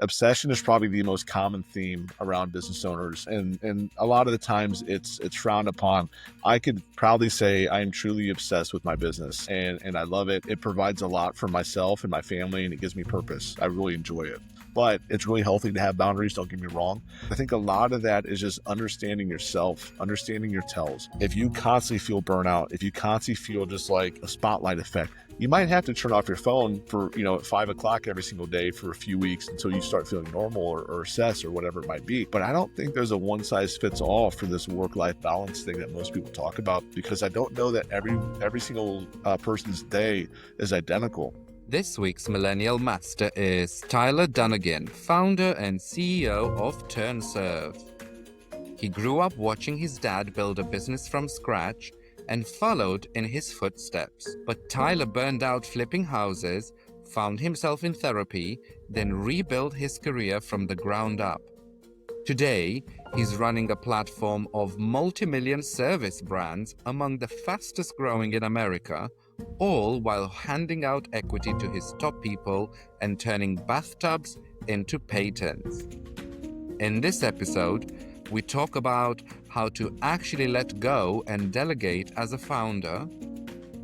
Obsession is probably the most common theme around business owners, and a lot of the times it's frowned upon. I could proudly say I am truly obsessed with my business, and I love it. It provides a lot for myself and my family, and it gives me purpose. I really enjoy it. But it's really healthy to have boundaries, don't get me wrong. I think a lot of that is just understanding yourself, understanding your tells. If you constantly feel burnout, if you constantly feel just like a spotlight effect, you might have to turn off your phone for, at 5 o'clock every single day for a few weeks until you start feeling normal or assess or whatever it might be. But I don't think there's a one size fits all for this work-life balance thing that most people talk about, because I don't know that every single person's day is identical. This week's Millennial Master is Tyler Dunagin, founder and CEO of Turnserv. He grew up watching his dad build a business from scratch and followed in his footsteps. But Tyler burned out flipping houses, found himself in therapy, then rebuilt his career from the ground up. Today, he's running a platform of multi-million service brands, among the fastest growing in America, all while handing out equity to his top people and turning bathtubs into patents. In this episode, we talk about how to actually let go and delegate as a founder,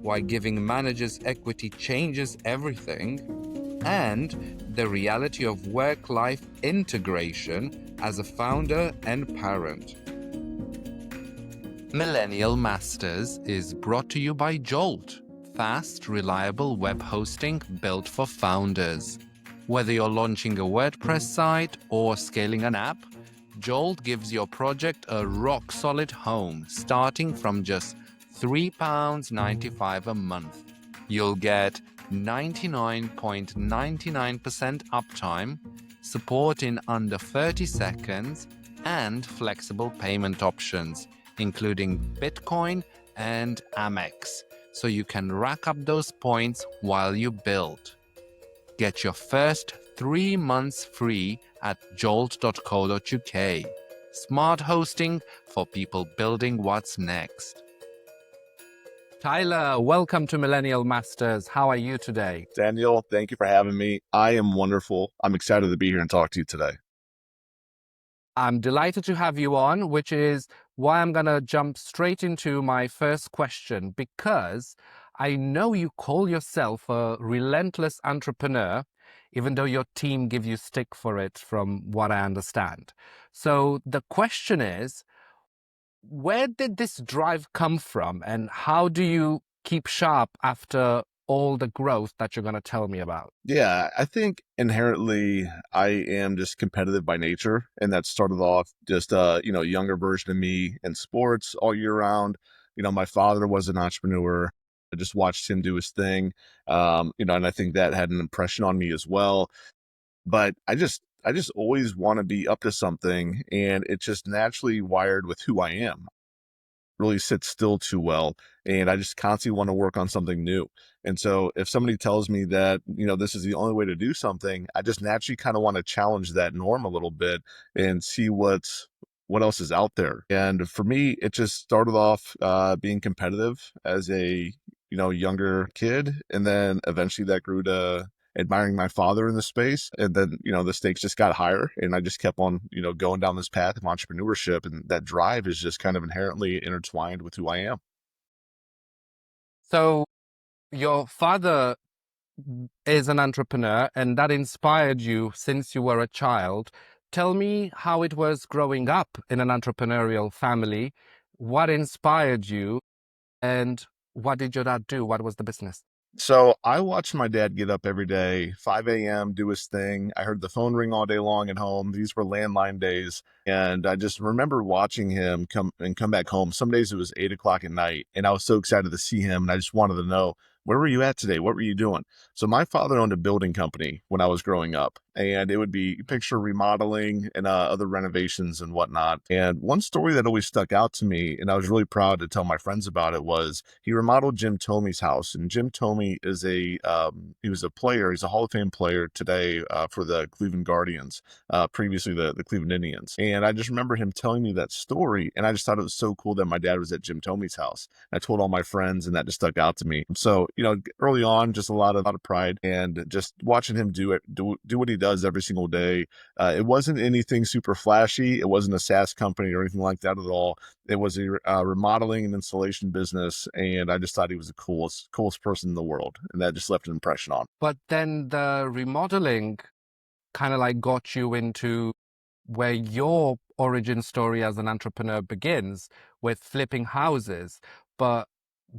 why giving managers equity changes everything, and the reality of work-life integration as a founder and parent. Millennial Masters is brought to you by Jolt, fast, reliable web hosting built for founders. Whether you're launching a WordPress site or scaling an app, Jolt gives your project a rock-solid home, starting from just £3.95 a month. You'll get 99.99% uptime, support in under 30 seconds, and flexible payment options, including Bitcoin and Amex, so you can rack up those points while you build. Get your first 3 months free at jolt.co.uk. Smart hosting for people building what's next. Tyler, welcome to Millennial Masters. How are you today? Daniel, thank you for having me. I am wonderful. I'm excited to be here and talk to you today. I'm delighted to have you on, which is why I'm going to jump straight into my first question, because I know you call yourself a relentless entrepreneur, even though your team give you stick for it, from what I understand. So the question is, where did this drive come from, and how do you keep sharp after all the growth that you're going to tell me about? Yeah, I think inherently I am just competitive by nature, and that started off just younger version of me in sports all year round. My father was an entrepreneur. I just watched him do his thing. And I think that had an impression on me as well. But I just always want to be up to something, and it's just naturally wired with who I am. Really sit still too well, and I just constantly want to work on something new. And so if somebody tells me that, this is the only way to do something, I just naturally kind of want to challenge that norm a little bit and see what else is out there. And for me, it just started off being competitive as a, younger kid. And then eventually that grew to admiring my father in the space. And then, the stakes just got higher, and I just kept on, going down this path of entrepreneurship. And that drive is just kind of inherently intertwined with who I am. So your father is an entrepreneur, and that inspired you since you were a child. Tell me how it was growing up in an entrepreneurial family. What inspired you, and what did your dad do? What was the business? So I watched my dad get up every day, 5 a.m., do his thing. I heard the phone ring all day long at home. These were landline days. And I just remember watching him come back home. Some days it was 8 o'clock at night, and I was so excited to see him. And I just wanted to know, where were you at today? What were you doing? So my father owned a building company when I was growing up, and it would be picture remodeling and other renovations and whatnot. And one story that always stuck out to me, and I was really proud to tell my friends about it, was he remodeled Jim Tomey's house. And Jim Tomey is he was a player. He's a Hall of Fame player today for the Cleveland Guardians, previously the Cleveland Indians. And I just remember him telling me that story, and I just thought it was so cool that my dad was at Jim Tomey's house. And I told all my friends, and that just stuck out to me. So, early on, just a lot of pride, and just watching him do what he does every single day. It wasn't anything super flashy. It wasn't a SaaS company or anything like that at all. It was a remodeling and installation business, and I just thought he was the coolest person in the world, and that just left an impression on. But then the remodeling kind of like got you into where your origin story as an entrepreneur begins with flipping houses. But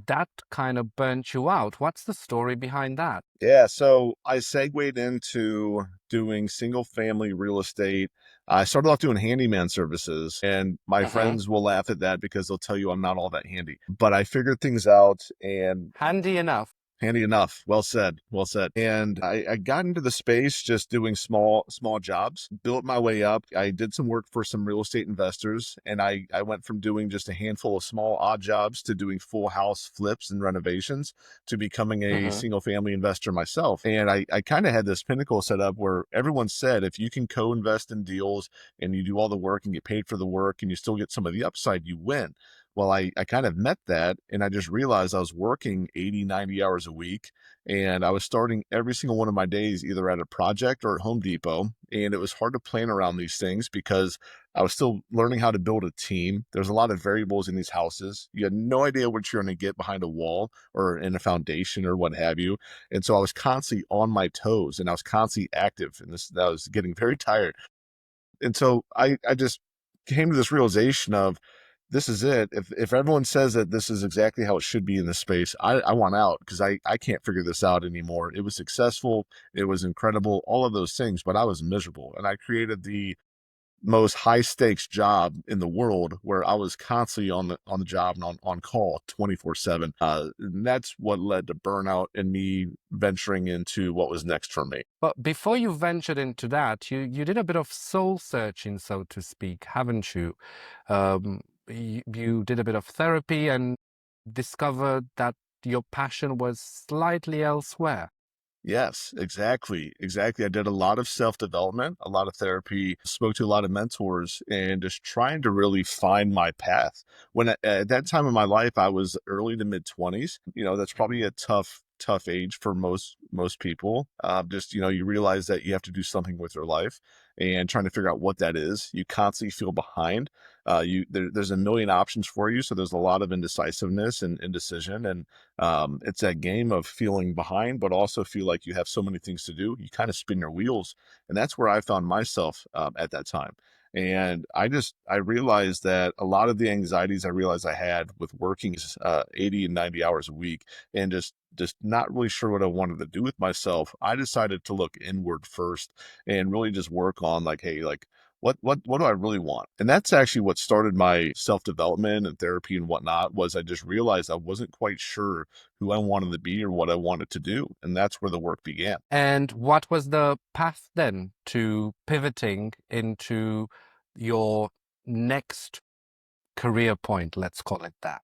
that kind of burnt you out. What's the story behind that? Yeah, so I segued into doing single family real estate. I started off doing handyman services, and my Hmm. friends will laugh at that because they'll tell you I'm not all that handy. But I figured things out, and Handy enough. handy enough. Well said. Well said. And I got into the space just doing small jobs, built my way up. I did some work for some real estate investors, and I went from doing just a handful of small odd jobs to doing full house flips and renovations to becoming a Hmm. single family investor myself. And I kind of had this pinnacle set up where everyone said if you can co-invest in deals and you do all the work and get paid for the work and you still get some of the upside, you win. Well, I kind of met that, and I just realized I was working 80, 90 hours a week, and I was starting every single one of my days either at a project or at Home Depot. And it was hard to plan around these things because I was still learning how to build a team. There's a lot of variables in these houses. You had no idea what you're going to get behind a wall or in a foundation or what have you. And so I was constantly on my toes and I was constantly active, and I was getting very tired. And so I just came to this realization of this is it. If everyone says that this is exactly how it should be in this space, I want out because I can't figure this out anymore. It was successful, it was incredible, all of those things, but I was miserable. And I created the most high stakes job in the world where I was constantly on the job and on call 24/7. And that's what led to burnout and me venturing into what was next for me. But before you ventured into that, you did a bit of soul searching, so to speak, haven't you? You did a bit of therapy and discovered that your passion was slightly elsewhere. Yes, exactly. Exactly. I did a lot of self development, a lot of therapy, spoke to a lot of mentors, and just trying to really find my path. At that time in my life, I was early to mid 20s. That's probably a tough age for most people. Just, you realize that you have to do something with your life and trying to figure out what that is. You constantly feel behind. There's a million options for you. So there's a lot of indecisiveness and indecision. And it's that game of feeling behind, but also feel like you have so many things to do. You kind of spin your wheels, and that's where I found myself at that time. And I realized that a lot of the anxieties I realized I had with working 80 and 90 hours a week and just not really sure what I wanted to do with myself. I decided to look inward first and really just work on like, hey, like what do I really want? And that's actually what started my self-development and therapy and whatnot was I just realized I wasn't quite sure who I wanted to be or what I wanted to do. And that's where the work began. And what was the path then to pivoting into your next career point? Let's call it that.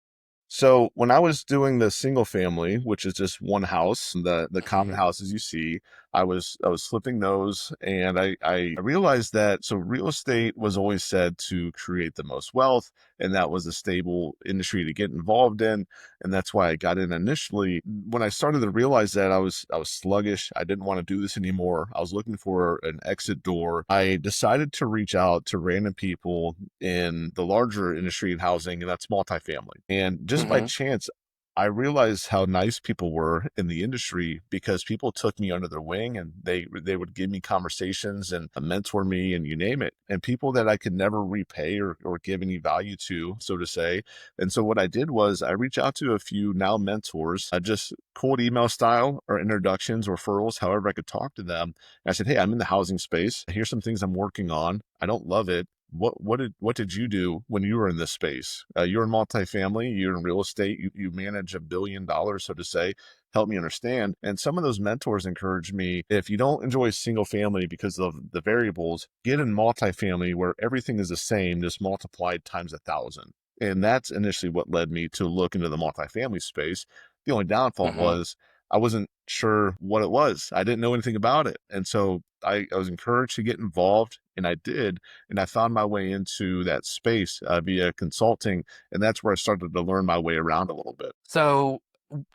So when I was doing the single family, which is just one house, the common houses you see, I was flipping those, and I realized that so real estate was always said to create the most wealth, and that was a stable industry to get involved in, and that's why I got in initially. When I started to realize that I was sluggish, I didn't want to do this anymore. I was looking for an exit door. I decided to reach out to random people in the larger industry in housing, and that's multifamily. And just by Hmm. chance, I realized how nice people were in the industry because people took me under their wing and they would give me conversations and mentor me and you name it. And people that I could never repay or give any value to, so to say. And so what I did was I reached out to a few now mentors, just cold email style or introductions, referrals, however I could talk to them. And I said, hey, I'm in the housing space. Here's some things I'm working on. I don't love it. What did you do when you were in this space? You're in multifamily, you're in real estate, you manage $1 billion, so to say. Help me understand. And some of those mentors encouraged me if you don't enjoy single family because of the variables, get in multifamily where everything is the same, just multiplied times 1,000. And that's initially what led me to look into the multifamily space. The only downfall Hmm. was I wasn't sure what it was. I didn't know anything about it. And so I was encouraged to get involved, and I did. And I found my way into that space via consulting. And that's where I started to learn my way around a little bit. So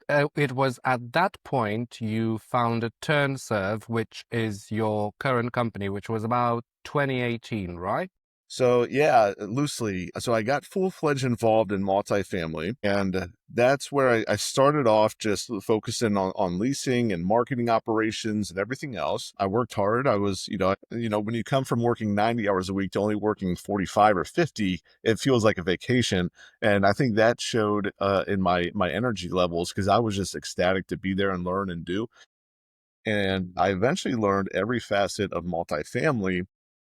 it was at that point you founded Turnserv, which is your current company, which was about 2018, right? So yeah, loosely. So I got full-fledged involved in multifamily, and that's where I started off just focusing on leasing and marketing operations and everything else. I worked hard. I was, when you come from working 90 hours a week to only working 45 or 50, it feels like a vacation. And I think that showed in my energy levels because I was just ecstatic to be there and learn and do. And I eventually learned every facet of multifamily.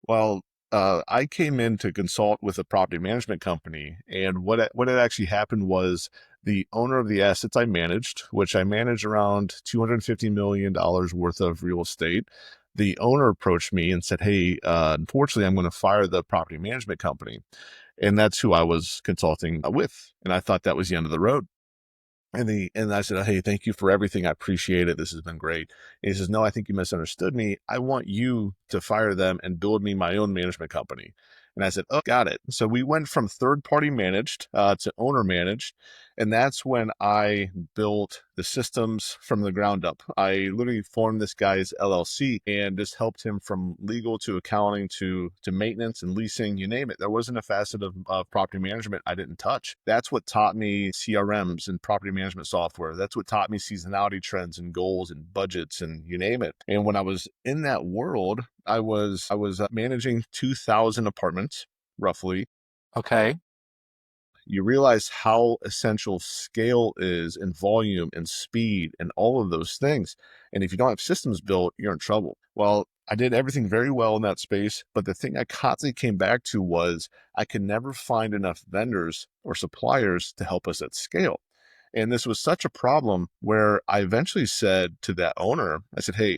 Well, I came in to consult with a property management company, and what had actually happened was the owner of the assets I managed, which I managed around $250 million worth of real estate. The owner approached me and said, "Hey, unfortunately, I'm going to fire the property management company," and that's who I was consulting with. And I thought that was the end of the road. And I said, "Hey, thank you for everything. I appreciate it. This has been great." And he says, "No, I think you misunderstood me. I want you to fire them and build me my own management company." And I said, "Oh, got it." So we went from third party managed to owner managed. And that's when I built the systems from the ground up. I literally formed this guy's LLC and just helped him from legal to accounting to maintenance and leasing, you name it. There wasn't a facet of property management I didn't touch. That's what taught me CRMs and property management software. That's what taught me seasonality trends and goals and budgets and you name it. And when I was in that world, I was managing 2,000 apartments roughly. Okay. You realize how essential scale is and volume and speed and all of those things. And if you don't have systems built, you're in trouble. Well, I did everything very well in that space, but the thing I constantly came back to was I could never find enough vendors or suppliers to help us at scale. And this was such a problem where I eventually said to that owner, I said, "Hey,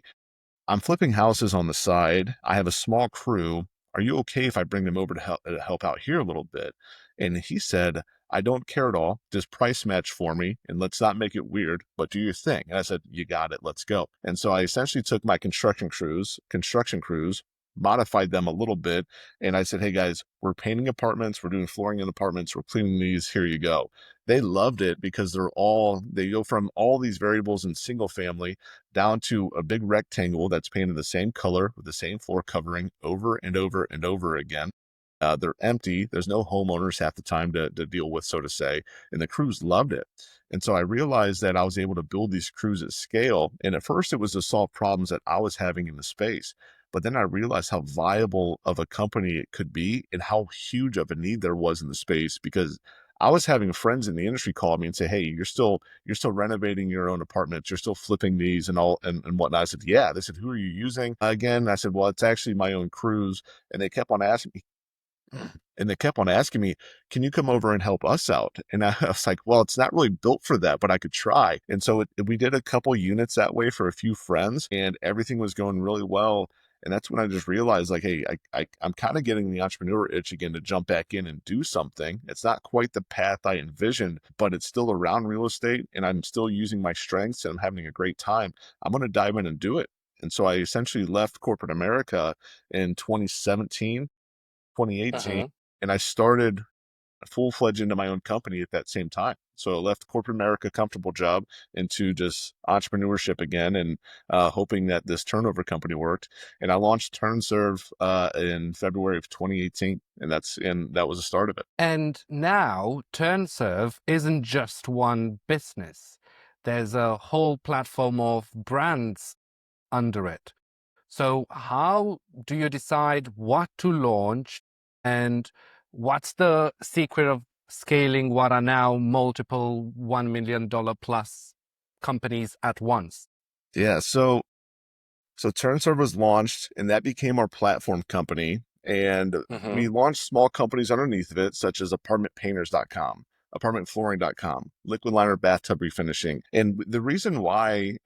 I'm flipping houses on the side. I have a small crew. Are you okay if I bring them over to help out here a little bit?" And he said, "I don't care at all. Just price match for me and let's not make it weird, but do your thing." And I said, "You got it. Let's go." And so I essentially took my construction crews, modified them a little bit. And I said, "Hey guys, we're painting apartments. We're doing flooring in apartments. We're cleaning these. Here you go." They loved it because they go from all these variables in single family down to a big rectangle that's painted the same color with the same floor covering over and over and over again. They're empty. There's no homeowners half the time to deal with, so to say. And the crews loved it. And so I realized that I was able to build these crews at scale. And at first, it was to solve problems that I was having in the space. But then I realized how viable of a company it could be and how huge of a need there was in the space because I was having friends in the industry call me and say, "Hey, you're still renovating your own apartments. You're still flipping these and all and whatnot." I said, "Yeah." They said, "Who are you using?" Again, I said, "Well, it's actually my own crews." And they kept on asking me, "Can you come over and help us out?" And I was like, "Well, it's not really built for that, but I could try." And so we did a couple units that way for a few friends, and everything was going really well. And that's when I just realized, like, hey, I'm kind of getting the entrepreneur itch again to jump back in and do something. It's not quite the path I envisioned, but it's still around real estate, and I'm still using my strengths, and I'm having a great time. I'm going to dive in and do it. And so I essentially left corporate America in 2017, 2018, Uh-huh. and I started full-fledged into my own company at that same time. So I left corporate America, comfortable job, into just entrepreneurship again, and hoping that this turnover company worked. And I launched Turnserv in February of 2018, and that was the start of it. And now Turnserv isn't just one business. There's a whole platform of brands under it. So how do you decide what to launch and what's the secret of scaling what are now multiple $1 million plus companies at once? Yeah, so Turnserv was launched, and that became our platform company. And Hmm. we launched small companies underneath of it, such as apartmentpainters.com, apartmentflooring.com, liquid liner bathtub refinishing. And the reason why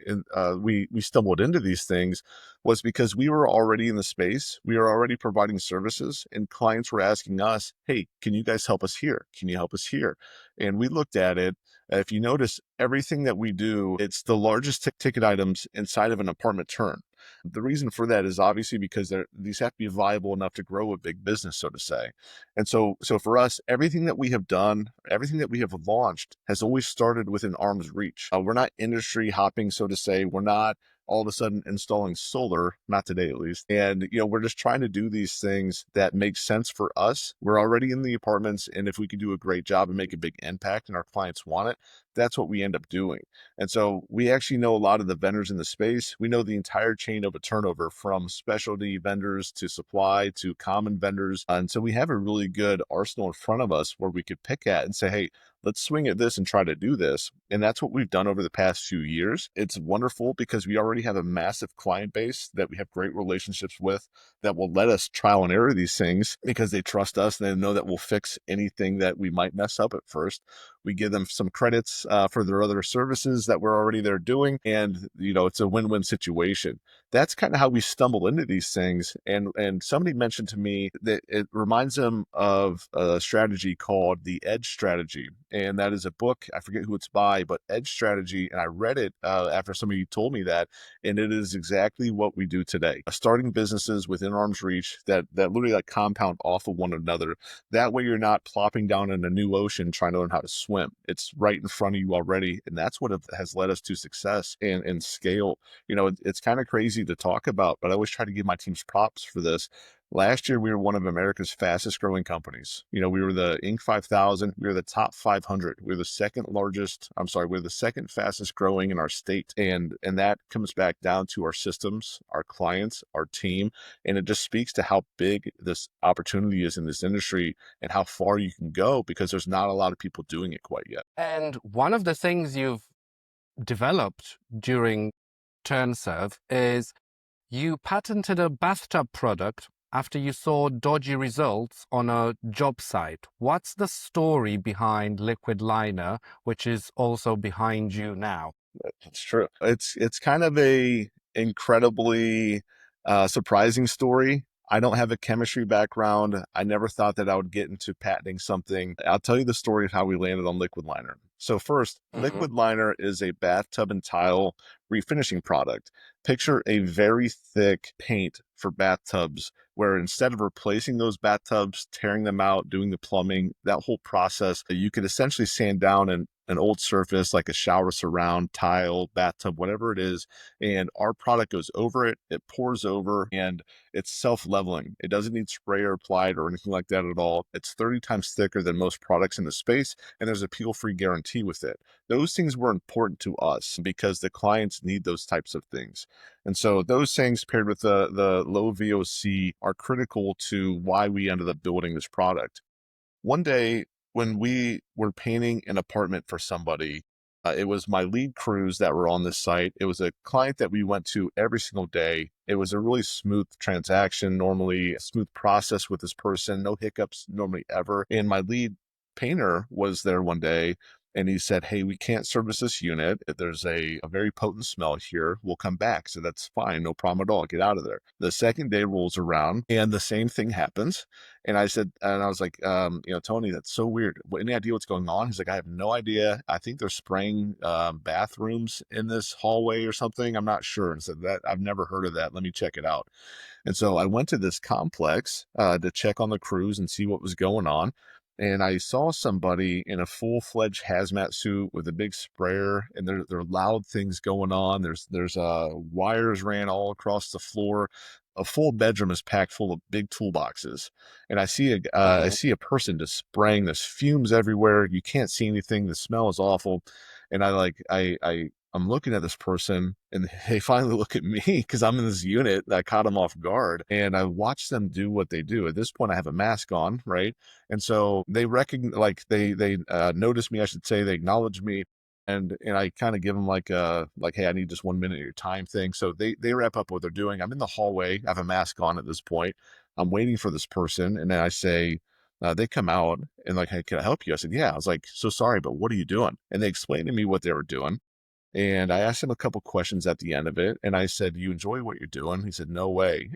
we stumbled into these things was because we were already in the space. We were already providing services, and clients were asking us, "Hey, can you guys help us here? Can you help us here?" And we looked at it. If you notice, everything that we do, it's the largest ticket items inside of an apartment turn. The reason for that is obviously because these have to be viable enough to grow a big business, so to say. And so for us, everything that we have done, everything that we have launched has always started within arm's reach. We're not industry hopping, so to say. We're not all of a sudden installing solar, not today at least. And, we're just trying to do these things that make sense for us. We're already in the apartments. And if we can do a great job and make a big impact and our clients want it, that's what we end up doing. And so we actually know a lot of the vendors in the space. We know the entire chain of a turnover from specialty vendors to supply to common vendors. And so we have a really good arsenal in front of us where we could pick at and say, hey, let's swing at this and try to do this. And that's what we've done over the past few years. It's wonderful because we already have a massive client base that we have great relationships with that will let us trial and error these things because they trust us and they know that we'll fix anything that we might mess up at first. We give them some credits for their other services that we're already there doing. And, it's a win-win situation. That's kind of how we stumble into these things. And somebody mentioned to me that it reminds them of a strategy called the Edge Strategy. And that is a book. I forget who it's by, but Edge Strategy. And I read it after somebody told me that. And it is exactly what we do today. Starting businesses within arm's reach that literally like compound off of one another. That way you're not plopping down in a new ocean trying to learn how to swim. It's right in front of you already. And that's what has led us to success and scale. It's kind of crazy to talk about, but I always try to give my teams props for this. Last year, we were one of America's fastest growing companies. We were the Inc. 5000. We were the top 500. We were the second fastest growing in our state. And that comes back down to our systems, our clients, our team. And it just speaks to how big this opportunity is in this industry and how far you can go because there's not a lot of people doing it quite yet. And one of the things you've developed during Turnserv is you patented a bathtub product after you saw dodgy results on a job site. What's the story behind Liquid Liner, which is also behind you now? That's true. It's kind of a incredibly surprising story. I don't have a chemistry background. I never thought that I would get into patenting something. I'll tell you the story of how we landed on Liquid Liner. So first, Mm-hmm. Liquid Liner is a bathtub and tile refinishing product. Picture a very thick paint for bathtubs where instead of replacing those bathtubs, tearing them out, doing the plumbing, that whole process, you could essentially sand down an old surface like a shower surround, tile, bathtub, whatever it is. And our product goes over it, it pours over, and it's self-leveling. It doesn't need sprayer applied or anything like that at all. It's 30 times thicker than most products in the space, and there's a peel-free guarantee with it. Those things were important to us because the clients need those types of things. And so those things paired with the low VOC are critical to why we ended up building this product. One day when we were painting an apartment for somebody, it was my lead crews that were on this site. It was a client that we went to every single day. It was a really smooth transaction, normally a smooth process with this person, no hiccups normally ever. And my lead painter was there one day and he said, hey, we can't service this unit. There's a very potent smell here. We'll come back. So that's fine. No problem at all. Get out of there. The second day rolls around and the same thing happens. And I was like, Tony, that's so weird. Any idea what's going on? He's like, I have no idea. I think they're spraying bathrooms in this hallway or something. I'm not sure. And said that I've never heard of that. Let me check it out. And so I went to this complex to check on the crews and see what was going on. And I saw somebody in a full-fledged hazmat suit with a big sprayer, and there are loud things going on. There's wires ran all across the floor. A full bedroom is packed full of big toolboxes, and I Mm-hmm. see a person just spraying. There's fumes everywhere. You can't see anything. The smell is awful, and I'm looking at this person and they finally look at me because I'm in this unit that caught them off guard. And I watch them do what they do. At this point, I have a mask on, right? And so they recognize, like they notice me, I should say, they acknowledge me. And I kind of give them like, hey, I need just 1 minute of your time thing. So they wrap up what they're doing. I'm in the hallway. I have a mask on at this point. I'm waiting for this person. And then I say, they come out and like, hey, can I help you? I said, yeah. I was like, so sorry, but what are you doing? And they explained to me what they were doing. And I asked him a couple questions at the end of it. And I said, you enjoy what you're doing? He said, no way.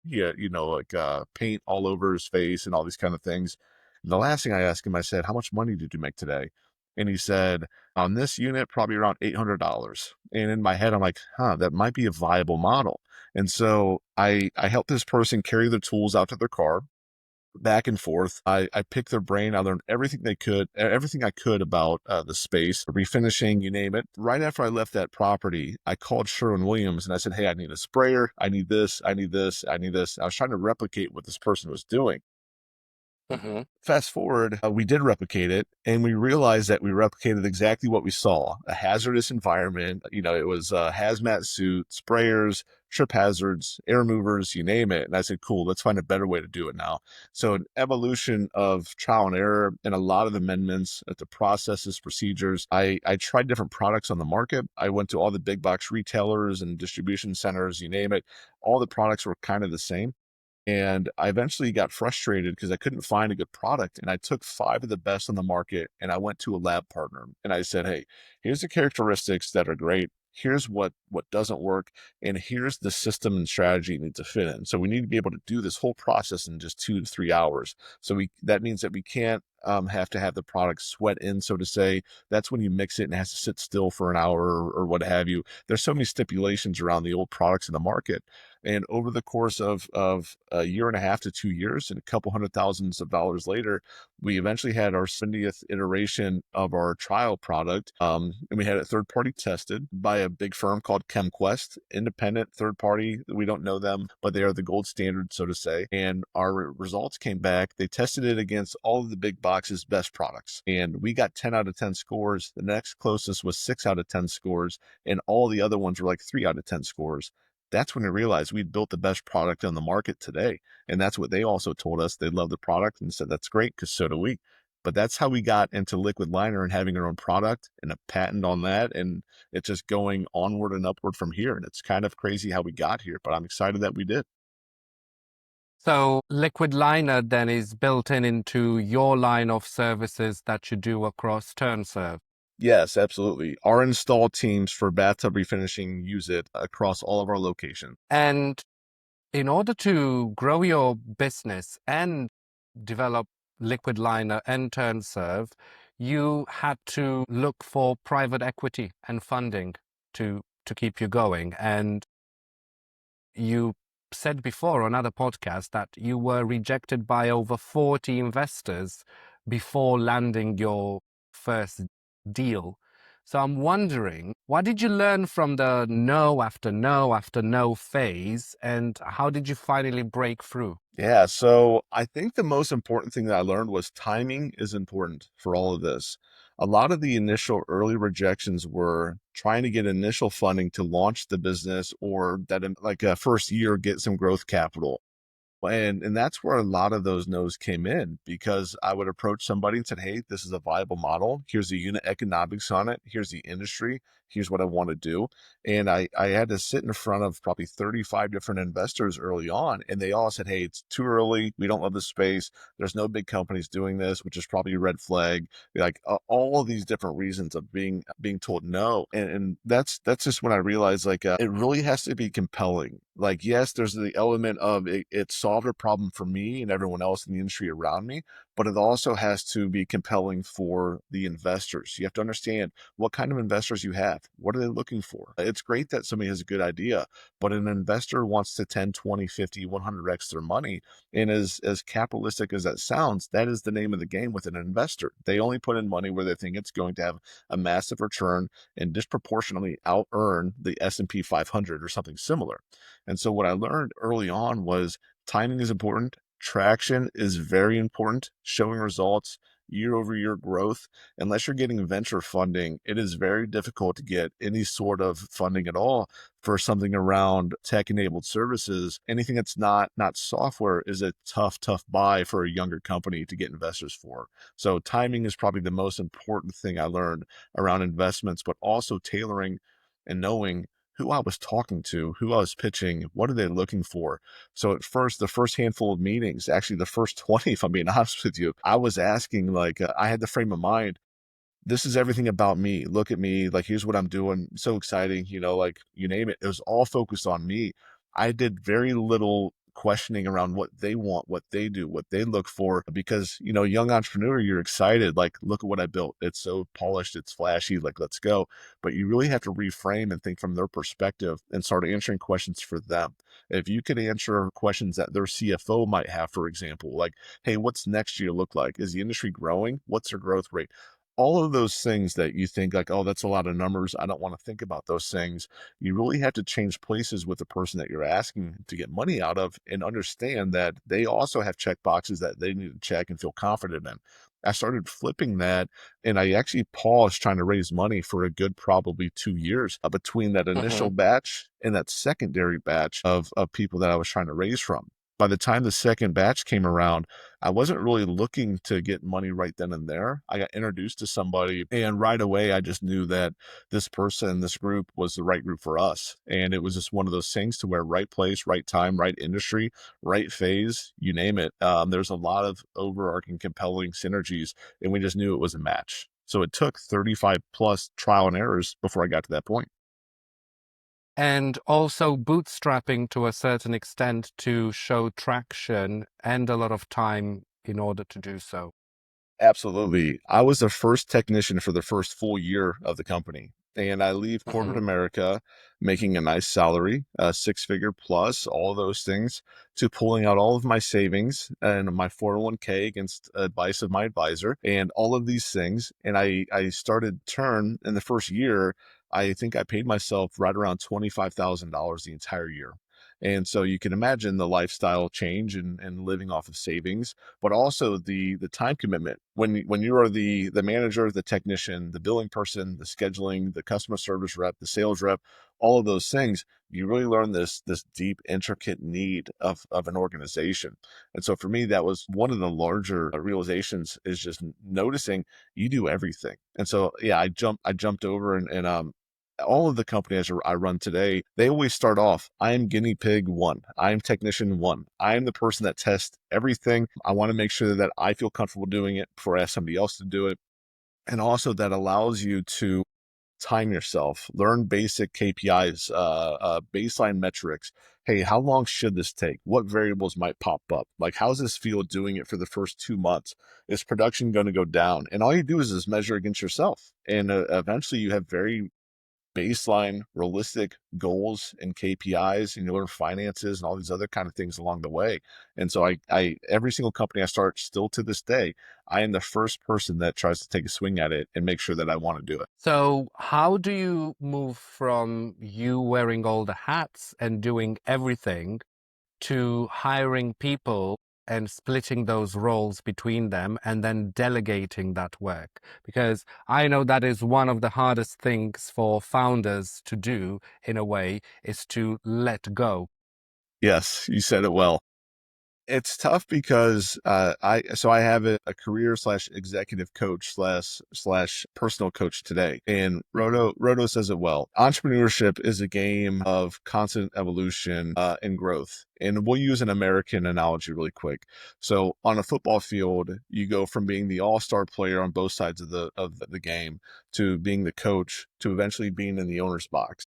Yeah, like paint all over his face and all these kind of things. And the last thing I asked him, I said, how much money did you make today? And he said, on this unit, probably around $800. And in my head, I'm like, huh, that might be a viable model. And so I helped this person carry their tools out to their car, back and forth. I picked their brain. I learned everything I could about the space, refinishing, you name it. Right after I left that property, I called Sherwin-Williams and I said, hey, I need a sprayer. I need this. I need this. I need this. I was trying to replicate what this person was doing. Hmm. Fast forward, we did replicate it, and we realized that we replicated exactly what we saw: a hazardous environment. It was a hazmat suit, sprayers, trip hazards, air movers, you name it. And I said, cool, let's find a better way to do it now. So, an evolution of trial and error and a lot of amendments to processes, procedures. I tried different products on the market. I went to all the big box retailers and distribution centers, you name it. All the products were kind of the same. And I eventually got frustrated because I couldn't find a good product. And I took five of the best on the market and I went to a lab partner and I said, hey, here's the characteristics that are great. Here's what doesn't work. And here's the system and strategy you need to fit in. So we need to be able to do this whole process in just 2 to 3 hours. So that means that we can't have to have the product sweat in, so to say. That's when you mix it and it has to sit still for an hour or what have you. There's so many stipulations around the old products in the market. And over the course of a year and a half to 2 years, and a couple hundred thousands of dollars later, we eventually had our 70th iteration of our trial product. And we had it third party tested by a big firm called ChemQuest, independent third party. We don't know them, but they are the gold standard, so to say. And our results came back. They tested it against all of the big boxes' best products. And we got 10 out of 10 scores. The next closest was 6 out of 10 scores. And all the other ones were like 3 out of 10 scores. That's when I realized we'd built the best product on the market today. And that's what they also told us. They loved the product and said, that's great, because so do we. But that's how we got into liquid liner and having our own product and a patent on that. And it's just going onward and upward from here. And it's kind of crazy how we got here, but I'm excited that we did. So liquid liner then is built into your line of services that you do across Turnserv. Yes, absolutely. Our install teams for bathtub refinishing use it across all of our locations. And in order to grow your business and develop liquid liner and Turnserv, you had to look for private equity and funding to keep you going. And you said before on other podcasts that you were rejected by over 40 investors before landing your first deal. So I'm wondering, what did you learn from the no after no after no phase, and how did you finally break through? Yeah, so I think the most important thing that I learned was timing is important for all of this. A lot of the initial early rejections were trying to get initial funding to launch the business, or that in like a first year get some growth capital. And that's where a lot of those no's came in, because I would approach somebody and said, hey, this is a viable model. Here's the unit economics on it. Here's the industry. Here's what I want to do. And I had to sit in front of probably 35 different investors early on. And they all said, hey, it's too early. We don't love the space. There's no big companies doing this, which is probably a red flag. Like all of these different reasons of being told no. And that's just when I realized, like, it really has to be compelling. Like, yes, there's the element of it solved a problem for me and everyone else in the industry around me, but it also has to be compelling for the investors. You have to understand what kind of investors you have. What are they looking for? It's great that somebody has a good idea, but an investor wants to 10, 20, 50, 100x their money. And as capitalistic as that sounds, that is the name of the game with an investor. They only put in money where they think it's going to have a massive return and disproportionately out earn the S&P 500 or something similar. And so what I learned early on was timing is important. Traction is very important. Showing results, year over year growth. Unless you're getting venture funding, it is very difficult to get any sort of funding at all for something around tech enabled services. Anything that's not software is a tough buy for a younger company to get investors for. So timing is probably the most important thing I learned around investments, but also tailoring and knowing who I was talking to, who I was pitching, what are they looking for? So at first, the first handful of meetings, actually the first 20, if I'm being honest with you, I was asking, like, I had the frame of mind, this is everything about me. Look at me. Like, here's what I'm doing. So exciting. Like, you name it. It was all focused on me. I did very little questioning around what they want, what they do, what they look for. Because, young entrepreneur, you're excited, like, look at what I built. It's so polished, it's flashy, like, let's go. But you really have to reframe and think from their perspective and start answering questions for them. If you could answer questions that their CFO might have, for example, like, hey, what's next year look like? Is the industry growing? What's their growth rate? All of those things that you think like, oh, that's a lot of numbers. I don't want to think about those things. You really have to change places with the person that you're asking to get money out of and understand that they also have check boxes that they need to check and feel confident in. I started flipping that, and I actually paused trying to raise money for a good probably 2 years between that initial Hmm. batch and that secondary batch of people that I was trying to raise from. By the time the second batch came around, I wasn't really looking to get money right then and there. I got introduced to somebody, and right away, I just knew that this person, this group was the right group for us. And it was just one of those things to where right place, right time, right industry, right phase, you name it. There's a lot of overarching compelling synergies, and we just knew it was a match. So it took 35 plus trial and errors before I got to that point. And also bootstrapping to a certain extent to show traction and a lot of time in order to do so. Absolutely. I was the first technician for the first full year of the company. And I leave corporate Hmm. America making a nice salary, 6 figure plus, all those things, to pulling out all of my savings and my 401k against advice of my advisor and all of these things. And I started Turn in the first year. I think I paid myself right around $25,000 the entire year. And so you can imagine the lifestyle change and living off of savings, but also the time commitment. When you are the manager, the technician, the billing person, the scheduling, the customer service rep, the sales rep, all of those things, you really learn this deep, intricate need of an organization. And so for me, that was one of the larger realizations is just noticing you do everything. And so yeah, I jumped over and all of the companies I run today, they always start off, I am guinea pig one. I am technician one. I am the person that tests everything. I want to make sure that I feel comfortable doing it before I ask somebody else to do it. And also that allows you to time yourself, learn basic KPIs, baseline metrics. Hey, how long should this take? What variables might pop up? Like, how's this feel doing it for the first 2 months? Is production going to go down? And all you do is measure against yourself. And eventually you have very baseline realistic goals and KPIs, and you learn finances and all these other kind of things along the way. And so I every single company I start still to this day, I am the first person that tries to take a swing at it and make sure that I want to do it. So, how do you move from you wearing all the hats and doing everything to hiring people and splitting those roles between them and then delegating that work? Because I know that is one of the hardest things for founders to do in a way is to let go. Yes, you said it well. It's tough because I have a career slash executive coach slash personal coach today, and Mhm. Roto says it well. Entrepreneurship is a game of constant evolution and growth. And we'll use an American analogy really quick. So on a football field, you go from being the all-star player on both sides of the game to being the coach to eventually being in the owner's box.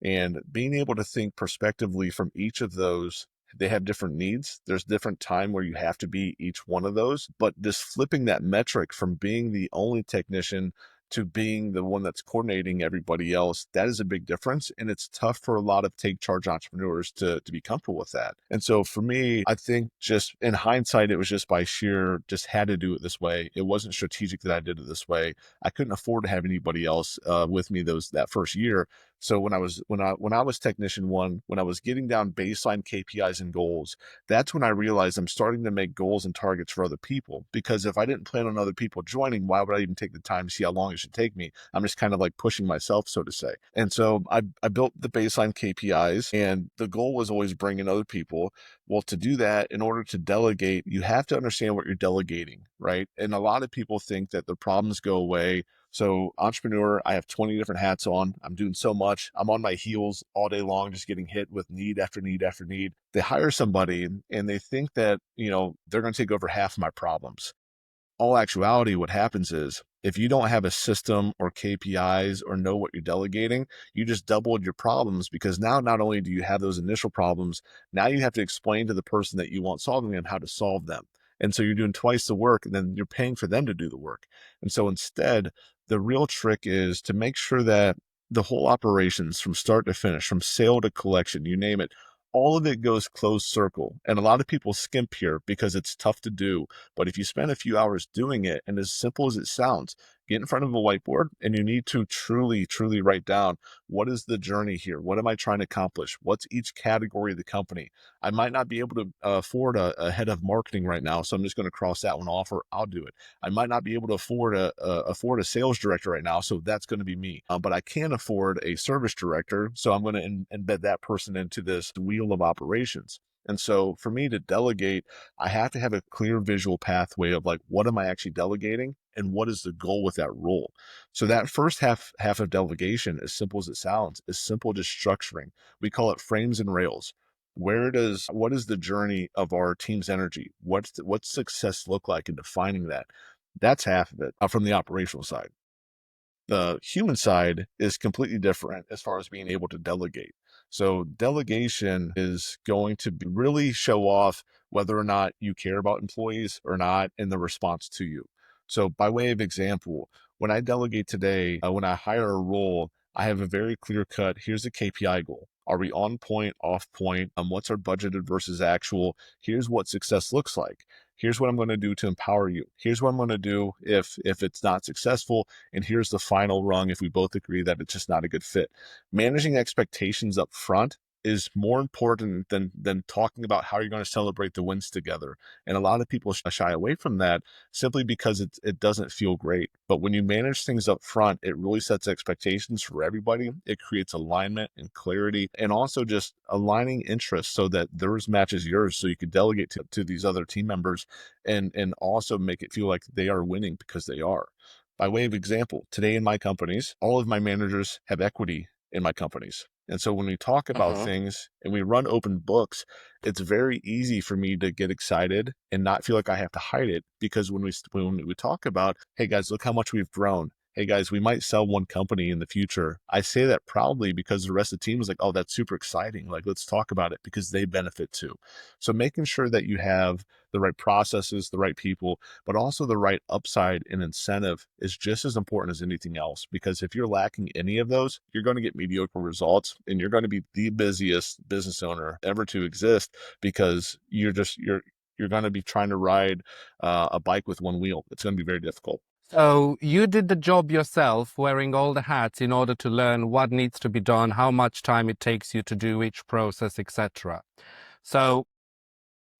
And being able to think prospectively from each of those, they have different needs. There's different time where you have to be each one of those, but just flipping that metric from being the only technician to being the one that's coordinating everybody else, that is a big difference. And it's tough for a lot of take charge entrepreneurs to be comfortable with that. And so for me, I think just in hindsight, it was just by sheer, just had to do it this way. It wasn't strategic that I did it this way. I couldn't afford to have anybody else with me that first year. So when I was technician one, when I was getting down baseline KPIs and goals, that's when I realized I'm starting to make goals and targets for other people. Because if I didn't plan on other people joining, why would I even take the time to see how long it should take me? I'm just kind of like pushing myself, so to say. And so I built the baseline KPIs, and the goal was always bringing other people. Well, to do that, in order to delegate, you have to understand what you're delegating, right? And a lot of people think that the problems go away. So, entrepreneur, I have 20 different hats on. I'm doing so much. I'm on my heels all day long, just getting hit with need after need after need. They hire somebody and they think that, they're going to take over half of my problems. all actuality, what happens is if you don't have a system or KPIs or know what you're delegating, you just doubled your problems because now not only do you have those initial problems, now you have to explain to the person that you want solving them how to solve them. And so you're doing twice the work and then you're paying for them to do the work. And so instead, the real trick is to make sure that the whole operations from start to finish, from sale to collection, you name it, all of it goes closed circle. And a lot of people skimp here because it's tough to do. But if you spend a few hours doing it, and as simple as it sounds, get in front of a whiteboard and you need to truly, truly write down what is the journey here? What am I trying to accomplish? What's each category of the company? I might not be able to afford a head of marketing right now, so I'm just going to cross that one off, or I'll do it. I might not be able to afford a sales director right now, so that's going to be me. But I can afford a service director, so I'm going to embed that person into this wheel of operations. And so for me to delegate, I have to have a clear visual pathway of like, what am I actually delegating and what is the goal with that role? So that first half of delegation, as simple as it sounds, is simple just structuring. We call it frames and rails. What is the journey of our team's energy? What's success look like in defining that? That's half of it from the operational side. The human side is completely different as far as being able to delegate. So delegation is going to really show off whether or not you care about employees or not in the response to you. So by way of example, when I delegate today, when I hire a role, I have a very clear cut. Here's a KPI goal. Are we on point, off point? What's our budgeted versus actual? Here's what success looks like. Here's what I'm going to do to empower you. Here's what I'm going to do if it's not successful, and here's the final rung if we both agree that it's just not a good fit. Managing expectations up front is more important than talking about how you're going to celebrate the wins together. And a lot of people shy away from that simply because it doesn't feel great. But when you manage things up front, it really sets expectations for everybody. It creates alignment and clarity, and also just aligning interests so that theirs matches yours, so you could delegate to these other team members and also make it feel like they are winning because they are. By way of example, today in my companies, all of my managers have equity in my companies. And so when we talk about Uh-huh. things and we run open books, it's very easy for me to get excited and not feel like I have to hide it, because when we talk about, hey guys, look how much we've grown. Hey guys, we might sell one company in the future. I say that proudly because the rest of the team is like, oh, that's super exciting. Like, let's talk about it because they benefit too. So making sure that you have the right processes, the right people, but also the right upside and incentive is just as important as anything else. Because if you're lacking any of those, you're going to get mediocre results and you're going to be the busiest business owner ever to exist, because you're going to be trying to ride a bike with one wheel. It's going to be very difficult. So you did the job yourself, wearing all the hats in order to learn what needs to be done, how much time it takes you to do each process, etc. So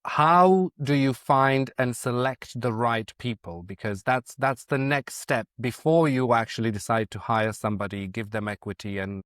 how do you find and select the right people? Because that's the next step before you actually decide to hire somebody, give them equity, and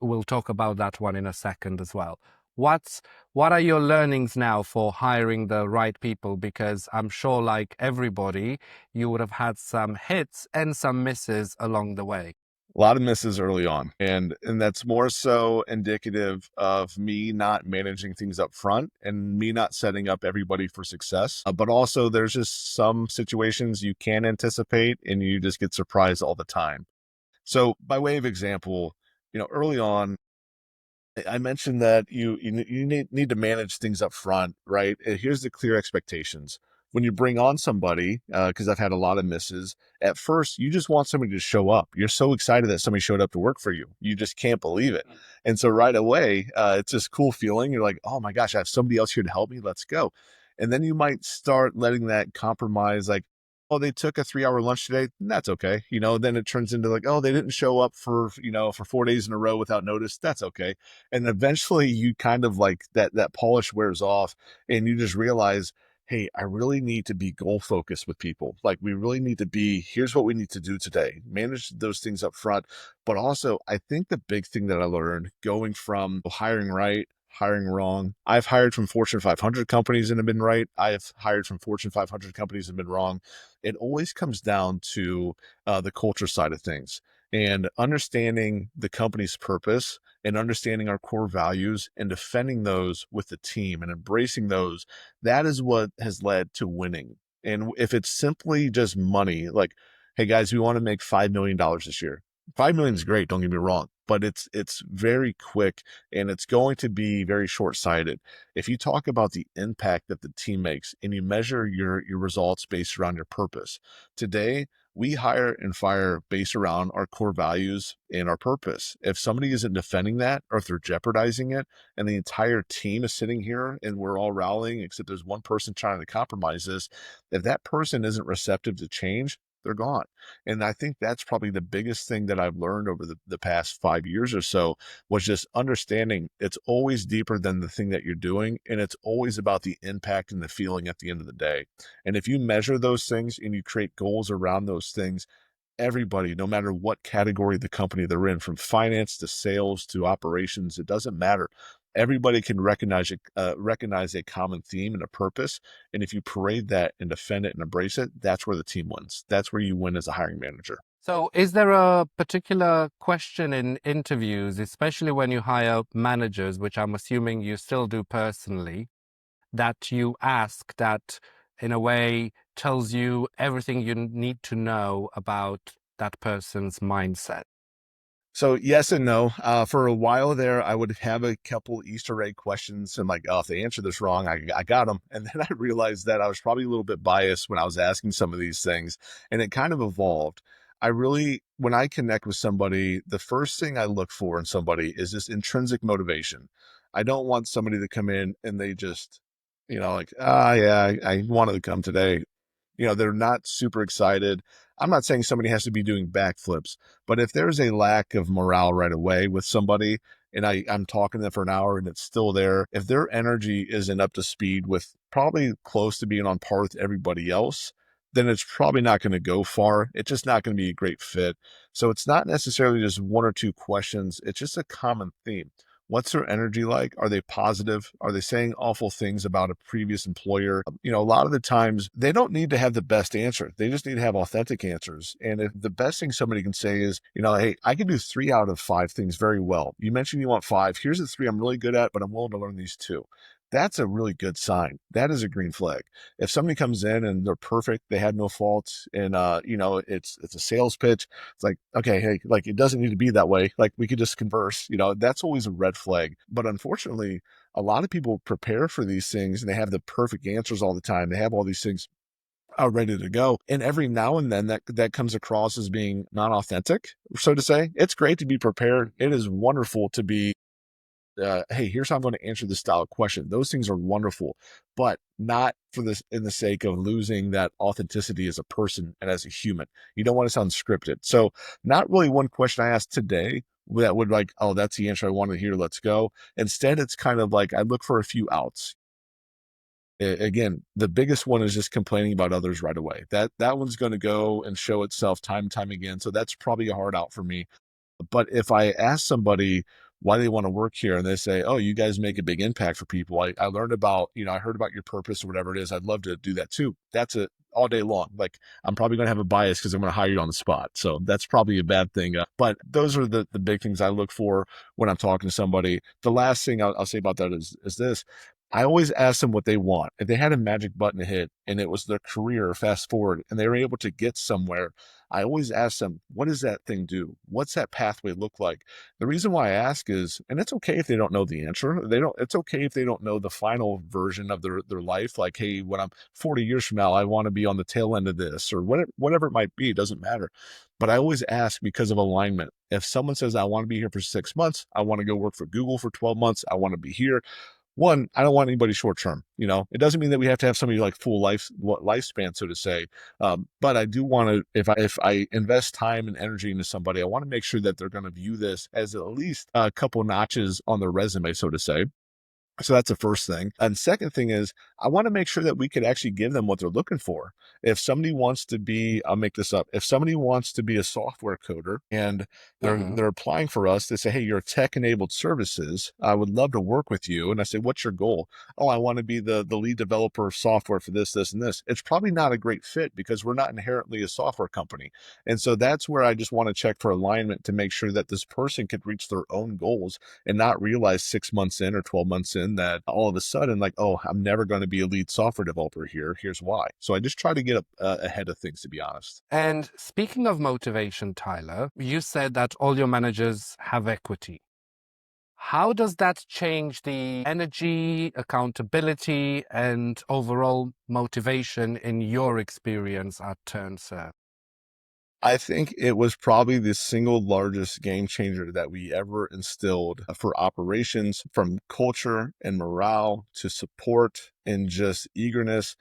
we'll talk about that one in a second as well. What's what are your learnings now for hiring the right people? Because I'm sure, like everybody, you would have had some hits and some misses along the way. A lot of misses early on, and that's more so indicative of me not managing things up front and me not setting up everybody for success. But also there's just some situations you can anticipate and you just get surprised all the time. So by way of example, early on, I mentioned that you need to manage things up front, right? Here's the clear expectations. When you bring on somebody, because I've had a lot of misses, at first you just want somebody to show up. You're so excited that somebody showed up to work for you. You just can't believe it. And so right away, it's this cool feeling. You're like, oh my gosh, I have somebody else here to help me. Let's go. And then you might start letting that compromise, like, oh, they took a 3 hour lunch today. That's okay. Then it turns into like, oh, they didn't show up for 4 days in a row without notice. That's okay. And eventually you kind of like that polish wears off and you just realize, hey, I really need to be goal focused with people. Like, we really need to be, here's what we need to do today, manage those things up front. But also, I think the big thing that I learned going from hiring right, hiring wrong, I've hired from Fortune 500 companies and have been right. I've hired from Fortune 500 companies and been wrong. It always comes down to the culture side of things and understanding the company's purpose and understanding our core values and defending those with the team and embracing those. That is what has led to winning. And if it's simply just money, like, hey guys, we want to make $5 million this year. 5 million is great, don't get me wrong, but it's very quick and it's going to be very short-sighted. If you talk about the impact that the team makes and you measure your results based around your purpose. Today, we hire and fire based around our core values and our purpose. If somebody isn't defending that or if they're jeopardizing it and the entire team is sitting here and we're all rallying, except there's one person trying to compromise this, if that person isn't receptive to change, they're gone. And I think that's probably the biggest thing that I've learned over the past 5 years or so was just understanding it's always deeper than the thing that you're doing. And it's always about the impact and the feeling at the end of the day. And if you measure those things and you create goals around those things, everybody, no matter what category the company they're in, from finance to sales to operations, it doesn't matter. Everybody can recognize a common theme and a purpose. And if you parade that and defend it and embrace it, that's where the team wins. That's where you win as a hiring manager. So, is there a particular question in interviews, especially when you hire managers, which I'm assuming you still do personally, that you ask that in a way tells you everything you need to know about that person's mindset? So yes and no. For a while there, I would have a couple Easter egg questions and like, oh, if they answer this wrong, I got them. And then I realized that I was probably a little bit biased when I was asking some of these things, and it kind of evolved. I really, when I connect with somebody, the first thing I look for in somebody is this intrinsic motivation. I don't want somebody to come in and they just, like, ah, yeah, I wanted to come today. They're not super excited. I'm not saying somebody has to be doing backflips, but if there's a lack of morale right away with somebody and I'm talking to them for an hour and it's still there, if their energy isn't up to speed with probably close to being on par with everybody else, then it's probably not going to go far. It's just not going to be a great fit. So it's not necessarily just one or two questions. It's just a common theme. What's their energy like? Are they positive? Are they saying awful things about a previous employer? A lot of the times they don't need to have the best answer. They just need to have authentic answers. And if the best thing somebody can say is, hey, I can do 3 out of 5 things very well. You mentioned you want 5. Here's the 3 I'm really good at, but I'm willing to learn these 2. That's a really good sign. That is a green flag. If somebody comes in and they're perfect, they had no faults, and it's a sales pitch. It's like, okay, hey, like it doesn't need to be that way. Like we could just converse. That's always a red flag. But unfortunately, a lot of people prepare for these things and they have the perfect answers all the time. They have all these things ready to go. And every now and then that comes across as being not authentic, so to say. It's great to be prepared. It is wonderful to be hey, here's how I'm going to answer this style of question. Those things are wonderful, but not for this in the sake of losing that authenticity as a person and as a human. You don't want to sound scripted. So, not really one question I asked today that would like, oh, that's the answer I wanted to hear. Let's go. Instead, it's kind of like I look for a few outs. Again, the biggest one is just complaining about others right away. That one's going to go and show itself time and time again. So that's probably a hard out for me. But if I ask somebody why they want to work here and they say, oh, you guys make a big impact for people. I learned about, I heard about your purpose or whatever it is. I'd love to do that too. That's it all day long. Like I'm probably going to have a bias because I'm going to hire you on the spot. So that's probably a bad thing. But those are the big things I look for when I'm talking to somebody. The last thing I'll say about that is this. I always ask them what they want. If they had a magic button to hit and it was their career, fast forward, and they were able to get somewhere, I always ask them, what does that thing do? What's that pathway look like? The reason why I ask is, and it's okay if they don't know the answer. It's okay if they don't know the final version of their life. Like, hey, when I'm 40 years from now, I want to be on the tail end of this or whatever it might be. It doesn't matter. But I always ask because of alignment. If someone says, I want to be here for 6 months, I want to go work for Google for 12 months, I want to be here. One, I don't want anybody short term. It doesn't mean that we have to have somebody like full lifespan, so to say. But I do want to, if I invest time and energy into somebody, I want to make sure that they're going to view this as at least a couple notches on their resume, so to say. So that's the first thing. And second thing is I want to make sure that we could actually give them what they're looking for. If somebody wants to be, I'll make this up. If somebody wants to be a software coder and Mm-hmm. they're applying for us, they say, hey, you're tech enabled services. I would love to work with you. And I say, what's your goal? Oh, I want to be the lead developer of software for this, and this. It's probably not a great fit because we're not inherently a software company. And so that's where I just want to check for alignment to make sure that this person could reach their own goals and not realize 6 months in or 12 months in reason that all of a sudden, like, oh, I'm never going to be a lead software developer here. Here's why. So I just try to get ahead of things, to be honest. And speaking of motivation, Tyler, you said that all your managers have equity. How does that change the energy, accountability, and overall motivation in your experience at Turnserv? I think it was probably the single largest game changer that we ever instilled for operations, from culture and morale to support and just eagerness.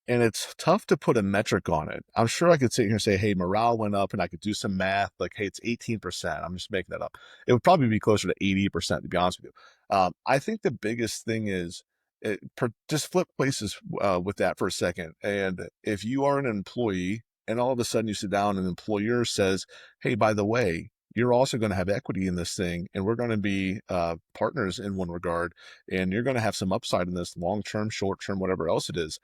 And it's tough to put a metric on it. I'm sure I could sit here and say, hey, morale went up, and I could do some math like, hey, it's 18%. I'm just making that up. It would probably be closer to 80%, to be honest with you. I think the biggest thing is just flip places with that for a second. And if you are an employee and all of a sudden you sit down and the employer says, hey, by the way, you're also going to have equity in this thing, and we're going to be partners in one regard, and you're going to have some upside in this long term, short term, whatever else it is,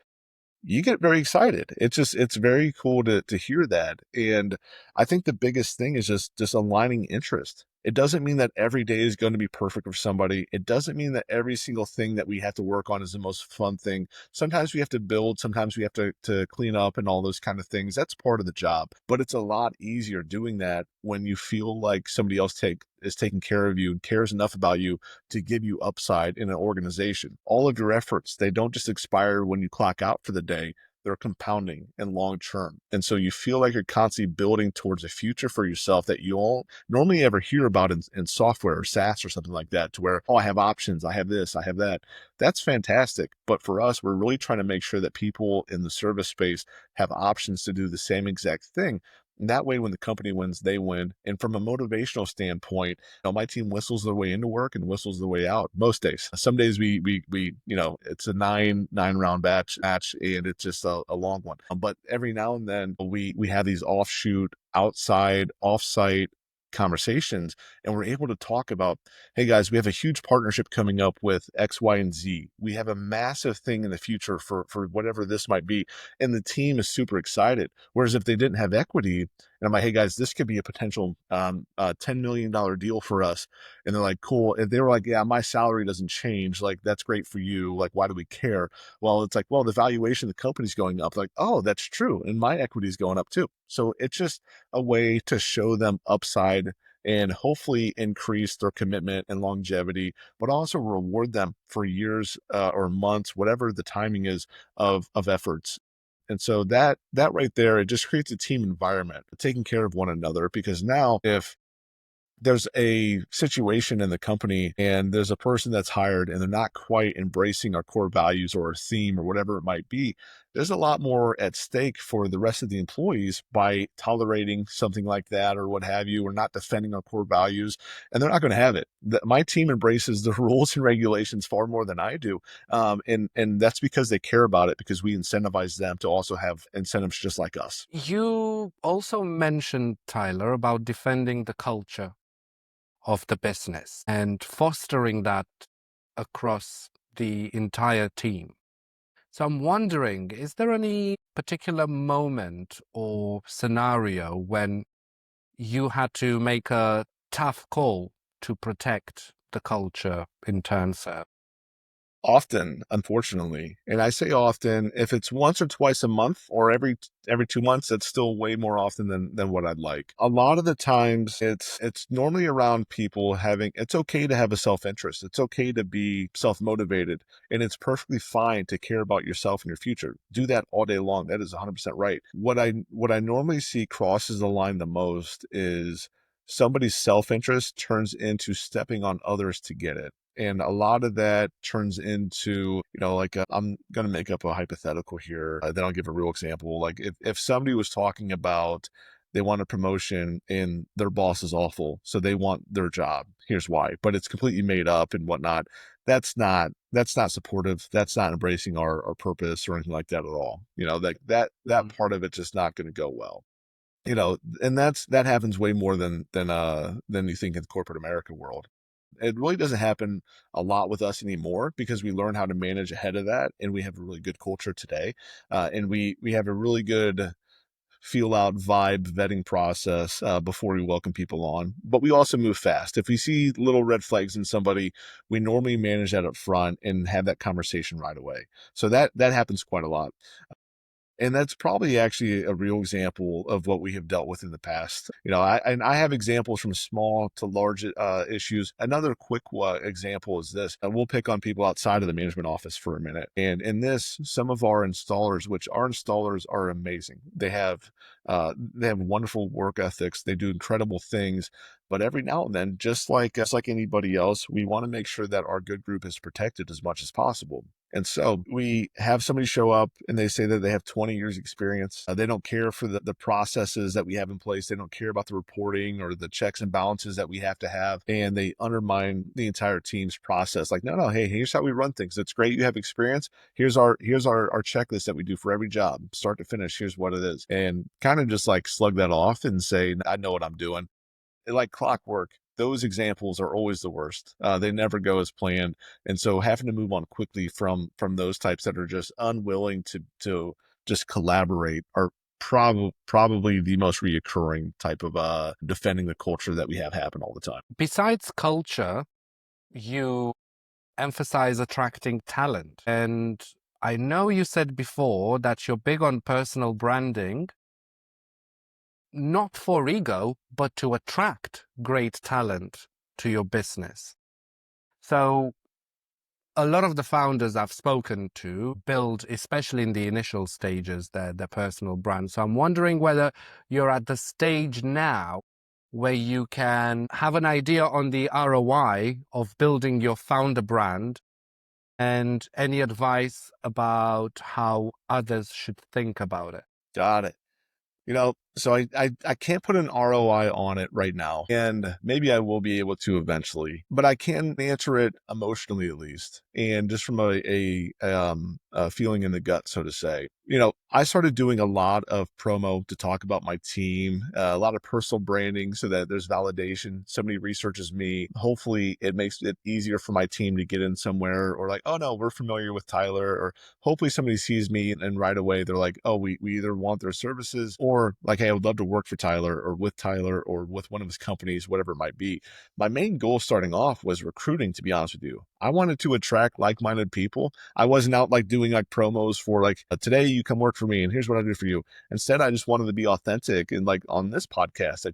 you get very excited. It's very cool to hear that. And I think the biggest thing is just aligning interest. It doesn't mean that every day is going to be perfect for somebody. It doesn't mean that every single thing that we have to work on is the most fun thing. Sometimes we have to build, sometimes we have to clean up and all those kind of things. That's part of the job. But it's a lot easier doing that when you feel like somebody else is taking care of you and cares enough about you to give you upside in an organization. All of your efforts, they don't just expire when you clock out for the day. They're compounding and long term. And so you feel like you're constantly building towards a future for yourself that you all normally ever hear about in software or SaaS or something like that, to where, oh, I have options, I have this, I have that. That's fantastic. But for us, we're really trying to make sure that people in the service space have options to do the same exact thing. And that way, when the company wins, they win. And from a motivational standpoint, my team whistles their way into work and whistles their way out most days. Some days it's a nine round match, and it's just a long one. But every now and then we have these offshoot, outside, offsite conversations, and we're able to talk about, hey guys, we have a huge partnership coming up with X, Y, and Z. We have a massive thing in the future for whatever this might be. And the team is super excited. Whereas if they didn't have equity, and I'm like, hey guys, this could be a potential $10 million deal for us. And they're like, cool. If they were like, yeah, my salary doesn't change, like, that's great for you. Like, why do we care? Well, it's like, well, the valuation of the company's going up. Like, oh, that's true. And my equity is going up too. So it's just a way to show them upside and hopefully increase their commitment and longevity, but also reward them for years or months, whatever the timing is of efforts. And so that right there, it just creates a team environment, taking care of one another. Because now, if there's a situation in the company and there's a person that's hired and they're not quite embracing our core values or our theme or whatever it might be, there's a lot more at stake for the rest of the employees by tolerating something like that or what have you, or not defending our core values. And they're not going to have it. My team embraces the rules and regulations far more than I do. And that's because they care about it, because we incentivize them to also have incentives just like us. You also mentioned, Tyler, about defending the culture of the business and fostering that across the entire team. So I'm wondering, is there any particular moment or scenario when you had to make a tough call to protect the culture in Turnserv? Often, unfortunately. And I say often, if it's once or twice a month or every 2 months, that's still way more often than what I'd like. A lot of the times it's normally around people having, it's okay to have a self-interest. It's okay to be self-motivated, and it's perfectly fine to care about yourself and your future. Do that all day long. That is 100% right. What I normally see crosses the line the most is somebody's self-interest turns into stepping on others to get it. And a lot of that turns into, like, I'm going to make up a hypothetical here. Then I'll give a real example. Like, if somebody was talking about they want a promotion and their boss is awful, so they want their job. Here's why, but it's completely made up and whatnot. That's not supportive. That's not embracing our purpose or anything like that at all. That part of it's just not going to go well. And that happens way more than you think in the corporate America world. It really doesn't happen a lot with us anymore, because we learn how to manage ahead of that, and we have a really good culture today, and we have a really good feel out vibe vetting process before we welcome people on. But we also move fast. If we see little red flags in somebody, we normally manage that up front and have that conversation right away. So that happens quite a lot. And that's probably actually a real example of what we have dealt with in the past. I have examples from small to large issues. Another quick example is this. We'll pick on people outside of the management office for a minute. And in this, some of our installers, which our installers are amazing. They have wonderful work ethics. They do incredible things. But every now and then, just like anybody else, we want to make sure that our good group is protected as much as possible. And so we have somebody show up and they say that they have 20 years experience. They don't care for the processes that we have in place. They don't care about the reporting or the checks and balances that we have to have. And they undermine the entire team's process. Like, no, hey, here's how we run things. It's great. You have experience. Here's our checklist that we do for every job, start to finish. Here's what it is. And kind of just like slug that off and say, I know what I'm doing. Like clockwork, those examples are always the worst. They never go as planned, and so having to move on quickly from those types that are just unwilling to just collaborate are probably the most reoccurring type of defending the culture that we have happen all the time. Besides culture, you emphasize attracting talent. And I know you said before that you're big on personal branding, not for ego, but to attract great talent to your business. So a lot of the founders I've spoken to build, especially in the initial stages, their personal brand. So I'm wondering whether you're at the stage now where you can have an idea on the ROI of building your founder brand and any advice about how others should think about it. Got it. So I can't put an ROI on it right now, and maybe I will be able to eventually, but I can answer it emotionally at least, and just from a feeling in the gut, so to say. I started doing a lot of promo to talk about my team, a lot of personal branding so that there's validation. Somebody researches me. Hopefully it makes it easier for my team to get in somewhere, or like, oh no, we're familiar with Tyler, or hopefully somebody sees me and right away they're like, oh, we either want their services or like, hey, I would love to work for Tyler or with one of his companies, whatever it might be. My main goal starting off was recruiting, to be honest with you. I wanted to attract like-minded people. I wasn't out like doing like promos for like, today you come work for me and here's what I do for you. Instead, I just wanted to be authentic. And like on this podcast,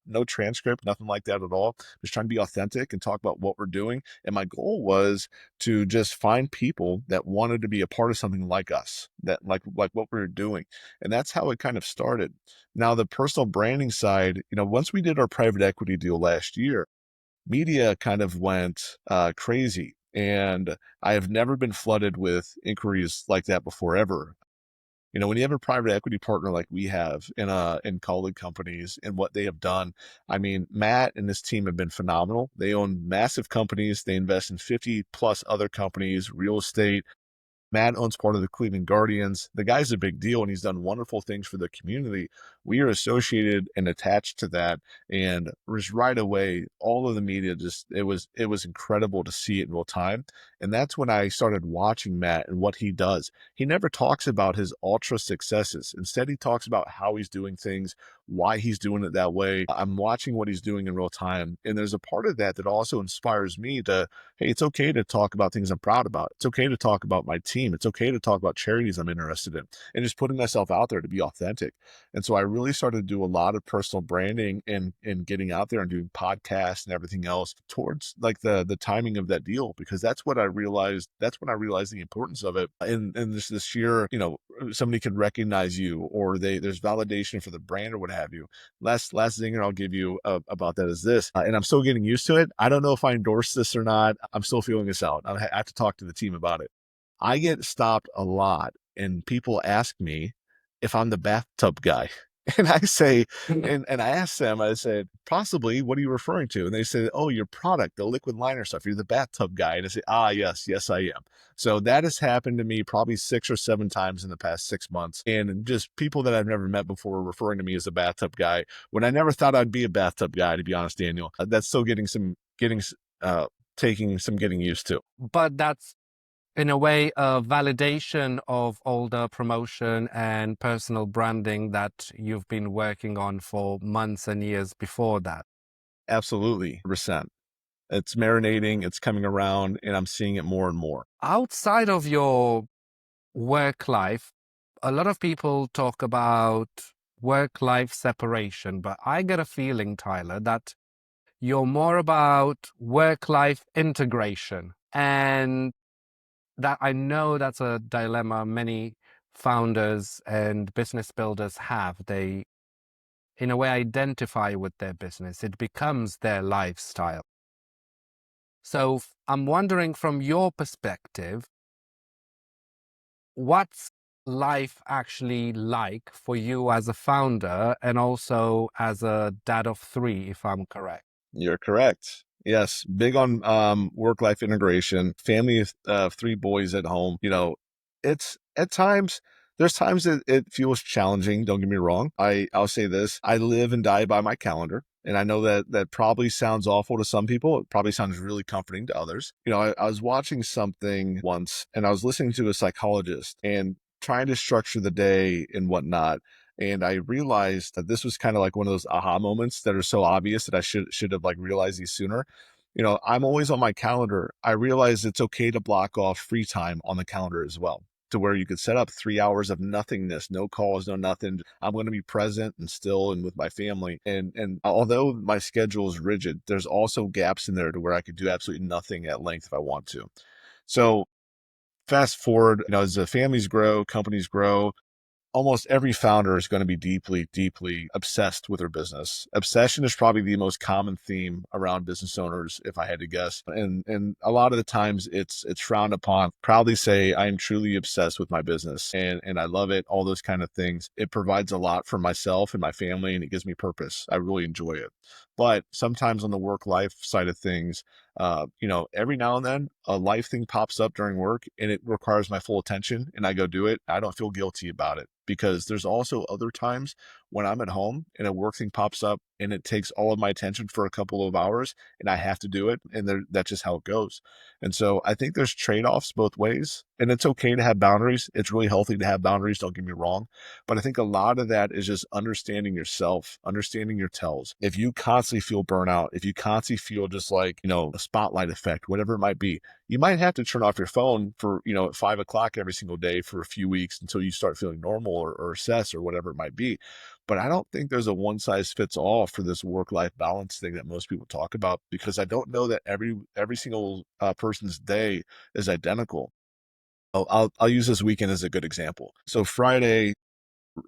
no transcript, nothing like that at all. Just trying to be authentic and talk about what we're doing. And my goal was to just find people that wanted to be a part of something like us, that like what we were doing. And that's how it kind of started. Now, the personal branding side, once we did our private equity deal last year, media kind of went crazy. And I have never been flooded with inquiries like that before, ever. When you have a private equity partner like we have in colleague companies and what they have done, I mean, Matt and his team have been phenomenal. They own massive companies. They invest in 50 plus other companies, real estate. Matt owns part of the Cleveland Guardians. The guy's a big deal and he's done wonderful things for the community. We are associated and attached to that. And was right away, all of the media it was incredible to see it in real time. And that's when I started watching Matt and what he does. He never talks about his ultra successes. Instead, he talks about how he's doing things, why he's doing it that way. I'm watching what he's doing in real time. And there's a part of that that also inspires me to, hey, it's okay to talk about things I'm proud about. It's okay to talk about my team. It's okay to talk about charities I'm interested in and just putting myself out there to be authentic. And so I really started to do a lot of personal branding and getting out there and doing podcasts and everything else towards like the timing of that deal, because that's when I realized the importance of it. And this sheer, somebody can recognize you or there's validation for the brand or what have you. Last zinger I'll give you about that is this, and I'm still getting used to it. I don't know if I endorse this or not. I'm still feeling this out. I have to talk to the team about it. I get stopped a lot and people ask me if I'm the bathtub guy. And I say, and I asked them, I said, possibly, what are you referring to? And they said, oh, your product, the liquid liner stuff. You're the bathtub guy. And I say, yes, I am. So that has happened to me probably 6 or 7 times in the past 6 months. And just people that I've never met before referring to me as a bathtub guy when I never thought I'd be a bathtub guy, to be honest, Daniel. That's still taking some getting used to. But that's in a way, a validation of all the promotion and personal branding that you've been working on for months and years before that. Absolutely, percent. It's marinating, it's coming around, and I'm seeing it more and more. Outside of your work life, a lot of people talk about work life separation, but I get a feeling, Tyler, that you're more about work life integration. And that I know that's a dilemma many founders and business builders have. They, in a way, identify with their business, it becomes their lifestyle. So I'm wondering from your perspective, what's life actually like for you as a founder and also as a dad of three, if I'm correct? You're correct. Yes, big on work-life integration. Family of three boys at home. It's at times. There's times that it feels challenging. Don't get me wrong. I'll say this: I live and die by my calendar, and I know that that probably sounds awful to some people. It probably sounds really comforting to others. I was watching something once, and I was listening to a psychologist and trying to structure the day and whatnot. And I realized that this was kind of like one of those aha moments that are so obvious that I should have like realized these sooner. I'm always on my calendar. I realize it's okay to block off free time on the calendar as well, to where you could set up 3 hours of nothingness, no calls, no nothing. I'm going to be present and still and with my family. And although my schedule is rigid, there's also gaps in there to where I could do absolutely nothing at length if I want to. So fast forward, as the families grow, companies grow, almost every founder is going to be deeply, deeply obsessed with their business. Obsession is probably the most common theme around business owners, if I had to guess. And a lot of the times it's frowned upon. Proudly say I am truly obsessed with my business and I love it. All those kind of things. It provides a lot for myself and my family, and it gives me purpose. I really enjoy it. But sometimes on the work life side of things, every now and then a life thing pops up during work and it requires my full attention and I go do it. I don't feel guilty about it because there's also other times when I'm at home and a work thing pops up and it takes all of my attention for a couple of hours and I have to do it. And that's just how it goes. And so I think there's trade offs both ways. And it's okay to have boundaries. It's really healthy to have boundaries. Don't get me wrong. But I think a lot of that is just understanding yourself, understanding your tells. If you constantly feel burnout, if you constantly feel just like, a spotlight effect, whatever it might be, you might have to turn off your phone for, at 5 o'clock every single day for a few weeks until you start feeling normal or assess or whatever it might be. But I don't think there's a one size fits all for this work life balance thing that most people talk about because I don't know that every single person's day is identical. I'll use this weekend as a good example. So Friday,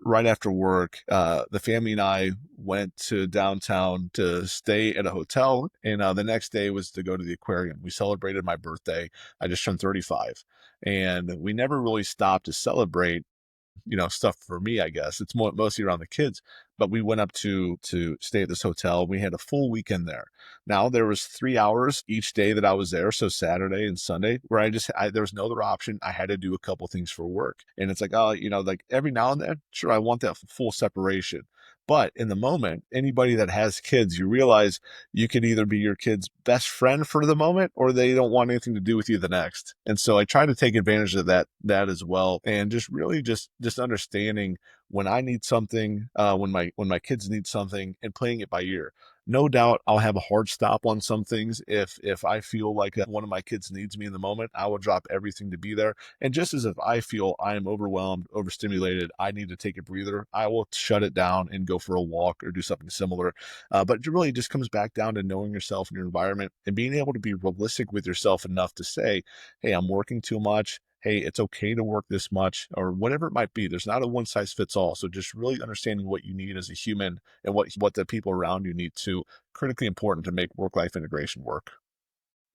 right after work, the family and I went to downtown to stay at a hotel, and the next day was to go to the aquarium. We celebrated my birthday. I just turned 35, and we never really stopped to celebrate stuff for me, I guess. It's mostly around the kids. But we went up to stay at this hotel. We had a full weekend there. Now there was 3 hours each day that I was there, so Saturday and Sunday, where there was no other option. I had to do a couple things for work, and it's like, oh, like every now and then, sure, I want that full separation. But in the moment, anybody that has kids, you realize you can either be your kid's best friend for the moment or they don't want anything to do with you the next. And so I try to take advantage of that as well. And just really just understanding when I need something, when my kids need something and playing it by ear. No doubt I'll have a hard stop on some things. If I feel like one of my kids needs me in the moment, I will drop everything to be there. And just as if I feel I am overwhelmed, overstimulated, I need to take a breather, I will shut it down and go for a walk or do something similar. But it really just comes back down to knowing yourself and your environment and being able to be realistic with yourself enough to say, hey, I'm working too much. Hey, it's okay to work this much or whatever it might be. There's not a one size fits all. So just really understanding what you need as a human and what the people around you need to critically important to make work life integration work.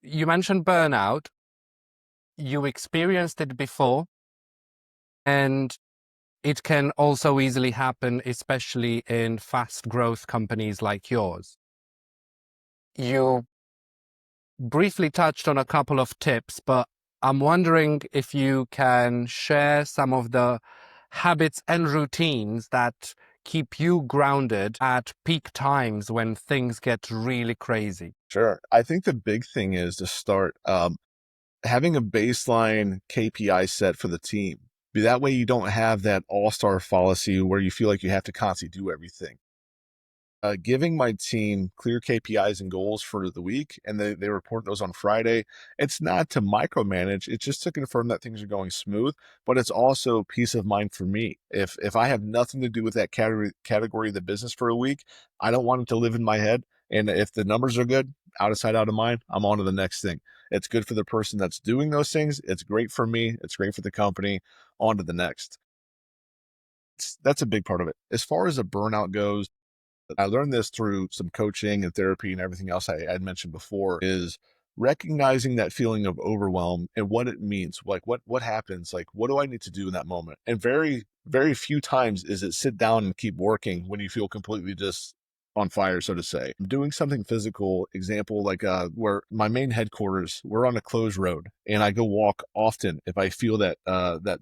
You mentioned burnout. You experienced it before, and it can also easily happen, especially in fast growth companies like yours. You briefly touched on a couple of tips, but I'm wondering if you can share some of the habits and routines that keep you grounded at peak times when things get really crazy. Sure. I think the big thing is to start. Having a baseline KPI set for the team. That way you don't have that all-star fallacy where you feel like you have to constantly do everything. Giving my team clear KPIs and goals for the week, and they report those on Friday. It's not to micromanage, it's just to confirm that things are going smooth, but it's also peace of mind for me. If I have nothing to do with that category of the business for a week, I don't want it to live in my head. And if the numbers are good, out of sight, out of mind, I'm on to the next thing. It's good for the person that's doing those things. It's great for me. It's great for the company. On to the next. That's a big part of it. As far as a burnout goes, I learned this through some coaching and therapy and everything else I had mentioned before is recognizing that feeling of overwhelm and what it means. Like what happens? Like what do I need to do in that moment? And very few times is it sit down and keep working when you feel completely just on fire, so to say. Doing something physical, example, like where my main headquarters, we're on a closed road and I go walk often if I feel that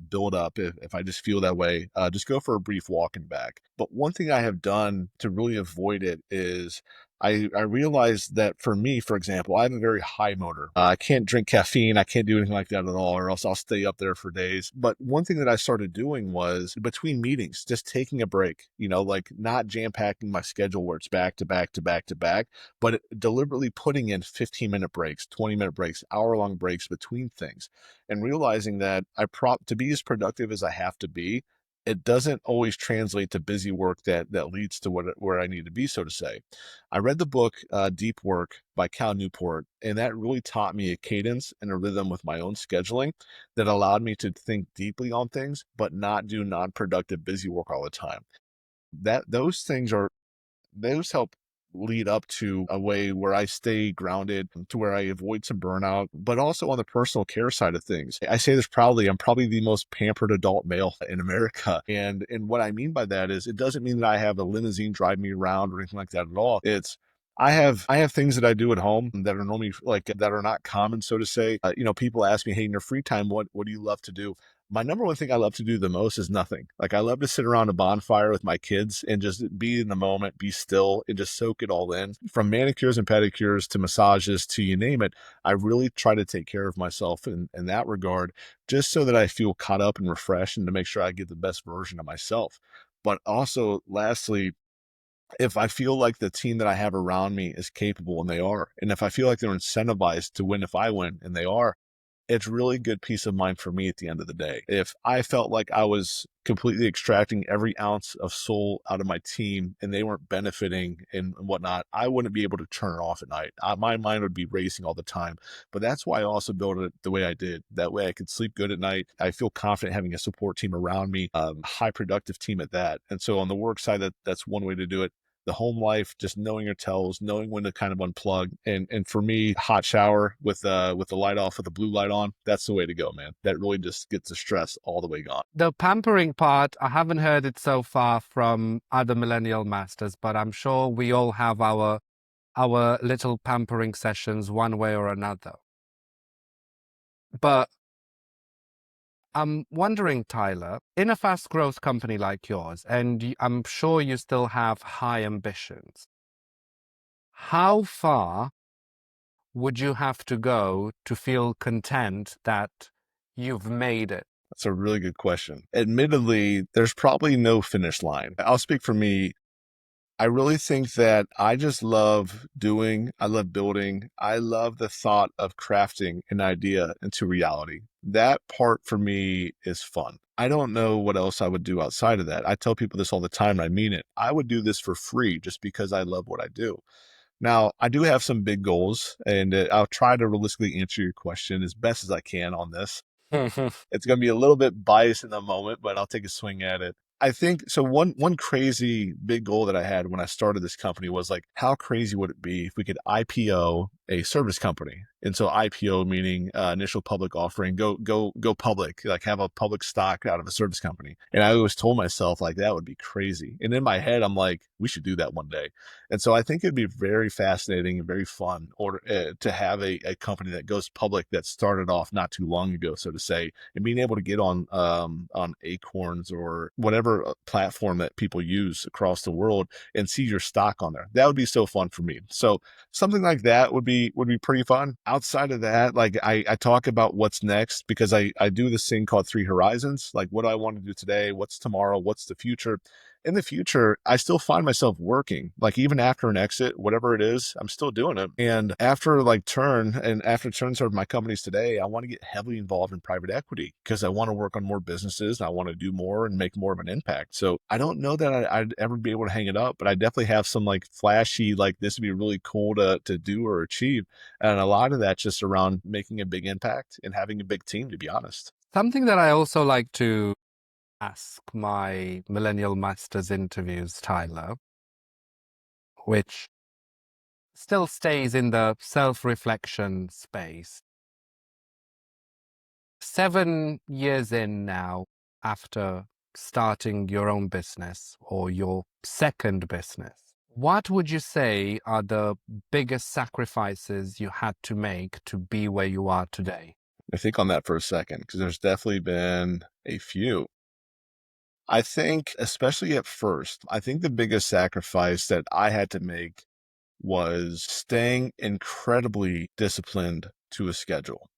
build up, if I just feel that way, just go for a brief walk and back. But one thing I have done to really avoid it is I realized that for me, for example, I have a very high motor. I can't drink caffeine. I can't do anything like that at all, or else I'll stay up there for days. But one thing that I started doing was between meetings, just taking a break, like not jam packing my schedule where it's back to back to back to back, but deliberately putting in 15-minute breaks, 20-minute breaks, hour-long breaks between things, and realizing that to be as productive as I have to be, it doesn't always translate to busy work that leads to where I need to be, so to say. I read the book Deep Work by Cal Newport, and that really taught me a cadence and a rhythm with my own scheduling that allowed me to think deeply on things, but not do non-productive busy work all the time. That those help lead up to a way where I stay grounded, to where I avoid some burnout, but also on the personal care side of things. I say this proudly, I'm probably the most pampered adult male in America. And what I mean by that is it doesn't mean that I have a limousine drive me around or anything like that at all. It's I have things that I do at home that are normally like that are not common, so to say. People ask me, "Hey, in your free time, what do you love to do?" My number one thing I love to do the most is nothing. Like I love to sit around a bonfire with my kids and just be in the moment, be still, and just soak it all in. From manicures and pedicures to massages to you name it, I really try to take care of myself in that regard, just so that I feel caught up and refreshed and to make sure I get the best version of myself. But also, lastly, if I feel like the team that I have around me is capable and they are, and if I feel like they're incentivized to win if I win and they are, it's really good peace of mind for me at the end of the day. If I felt like I was completely extracting every ounce of soul out of my team and they weren't benefiting and whatnot, I wouldn't be able to turn it off at night. My mind would be racing all the time. But that's why I also built it the way I did. That way I could sleep good at night. I feel confident having a support team around me, high productive team at that. And so on the work side, that's one way to do it. The home life, just knowing your tells, knowing when to kind of unplug. And for me, hot shower with the light off, with the blue light on, that's the way to go, man. That really just gets the stress all the way gone. The pampering part, I haven't heard it so far from other millennial masters, but I'm sure we all have our little pampering sessions one way or another. But I'm wondering, Tyler, in a fast growth company like yours, and I'm sure you still have high ambitions, how far would you have to go to feel content that you've made it? That's a really good question. Admittedly, there's probably no finish line. I'll speak for me. I really think that I just love doing, I love building, I love the thought of crafting an idea into reality. That part for me is fun. I don't know what else I would do outside of that. I tell people this all the time, and I mean it. I would do this for free just because I love what I do. Now, I do have some big goals, and I'll try to realistically answer your question as best as I can on this. It's going to be a little bit biased in the moment, but I'll take a swing at it. I think so. One crazy big goal that I had when I started this company was like, how crazy would it be if we could IPO a service company? And so IPO meaning initial public offering, go public, like have a public stock out of a service company. And I always told myself like that would be crazy. And in my head, I'm like, we should do that one day. And so I think it'd be very fascinating and very fun to have a company that goes public that started off not too long ago, so to say, and being able to get on Acorns or whatever platform that people use across the world and see your stock on there. That would be so fun for me. So something like that would be would be pretty fun. Outside of that, like I talk about what's next because I do this thing called Three Horizons. Like, what do I want to do today? What's tomorrow? What's the future? In the future, I still find myself working. Like, even after an exit, whatever it is, I'm still doing it. And after like Turnserv, my companies today, I want to get heavily involved in private equity because I want to work on more businesses and I want to do more and make more of an impact. So I don't know that I'd ever be able to hang it up, but I definitely have some like flashy, like this would be really cool to do or achieve. And a lot of that's just around making a big impact and having a big team, to be honest. Something that I also like to ask my Millennial Masters interviews, Tyler, which still stays in the self-reflection space. 7 years in now, after starting your own business or your second business, what would you say are the biggest sacrifices you had to make to be where you are today? I think on that for a second, because there's definitely been a few. I think, especially at first, I think the biggest sacrifice that I had to make was staying incredibly disciplined to a schedule.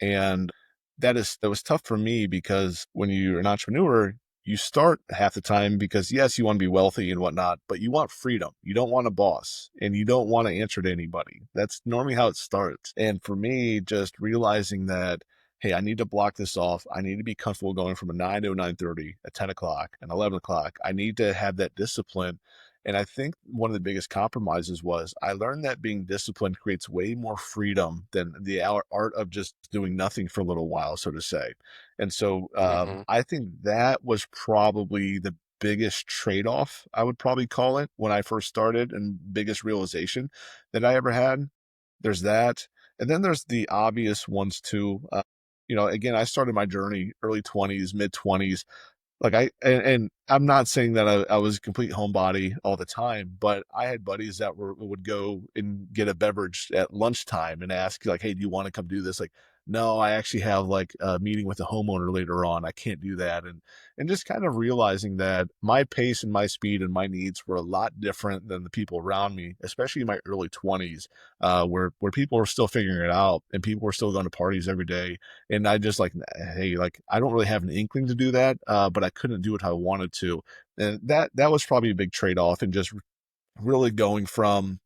And that was tough for me because when you're an entrepreneur, you start half the time because yes, you want to be wealthy and whatnot, but you want freedom. You don't want a boss and you don't want to answer to anybody. That's normally how it starts. And for me, just realizing that, hey, I need to block this off. I need to be comfortable going from a 9 to a 9:30, a 10 o'clock, and 11 o'clock. I need to have that discipline. And I think one of the biggest compromises was I learned that being disciplined creates way more freedom than the art of just doing nothing for a little while, so to say. And so Hmm. I think that was probably the biggest trade off, I would probably call it, when I first started, and biggest realization that I ever had. There's that. And then there's the obvious ones too. Again, I started my journey early 20s, mid 20s, like and I'm not saying that I was a complete homebody all the time, but I had buddies that would go and get a beverage at lunchtime and ask like, "Hey, do you want to come do this?" Like, no, I actually have like a meeting with a homeowner later on. I can't do that. And just kind of realizing that my pace and my speed and my needs were a lot different than the people around me, especially in my early 20s, where people were still figuring it out and people were still going to parties every day, and I just like, hey, like I don't really have an inkling to do that, but I couldn't do it how I wanted to, and that was probably a big trade off, and just really going from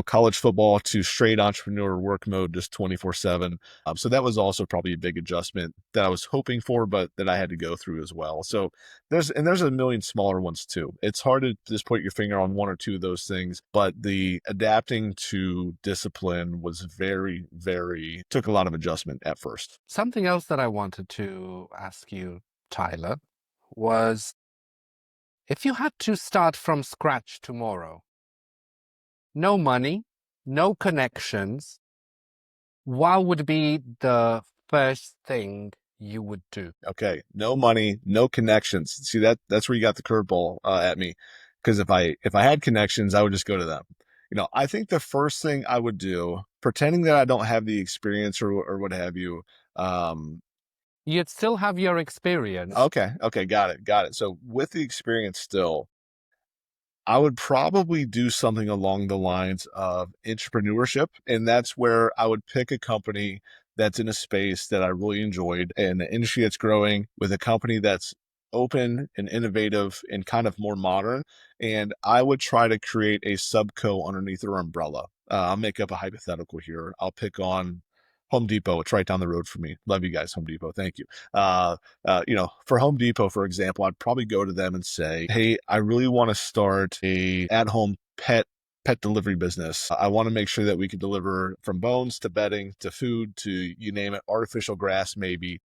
college football to straight entrepreneur work mode, just 24/7. So that was also probably a big adjustment that I was hoping for, but that I had to go through as well. So there's a million smaller ones too. It's hard to just put your finger on one or two of those things, but the adapting to discipline was very, very took a lot of adjustment at first. Something else that I wanted to ask you, Tyler, was if you had to start from scratch tomorrow, no money, no connections, what would be the first thing you would do? Okay, no money, no connections. See, that's where you got the curveball at me, because if I had connections, I would just go to them. I think the first thing I would do, pretending that I don't have the experience or what have you. Um, You'd still have your experience. okay, got it. So with the experience still, I would probably do something along the lines of entrepreneurship. And that's where I would pick a company that's in a space that I really enjoyed and an industry that's growing with a company that's open and innovative and kind of more modern. And I would try to create a subco underneath their umbrella. I'll make up a hypothetical here. I'll pick on Home Depot. It's right down the road for me. Love you guys, Home Depot. Thank you. For Home Depot, for example, I'd probably go to them and say, "Hey, I really want to start a at-home pet delivery business. I want to make sure that we can deliver from bones to bedding to food to you name it, artificial grass maybe.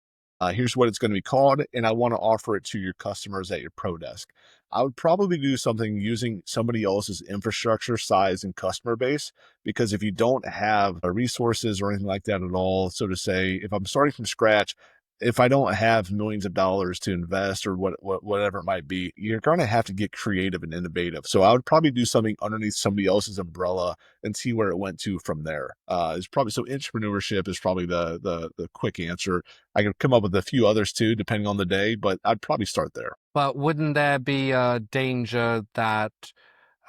Here's what it's going to be called, and I want to offer it to your customers at your pro desk." I would probably do something using somebody else's infrastructure, size, and customer base, because if you don't have resources or anything like that at all, so to say, if I'm starting from scratch, if I don't have millions of dollars to invest or whatever it might be, you're going to have to get creative and innovative. So I would probably do something underneath somebody else's umbrella and see where it went to from there. Is probably so entrepreneurship is probably the quick answer. I could come up with a few others too, depending on the day, but I'd probably start there. But wouldn't there be a danger that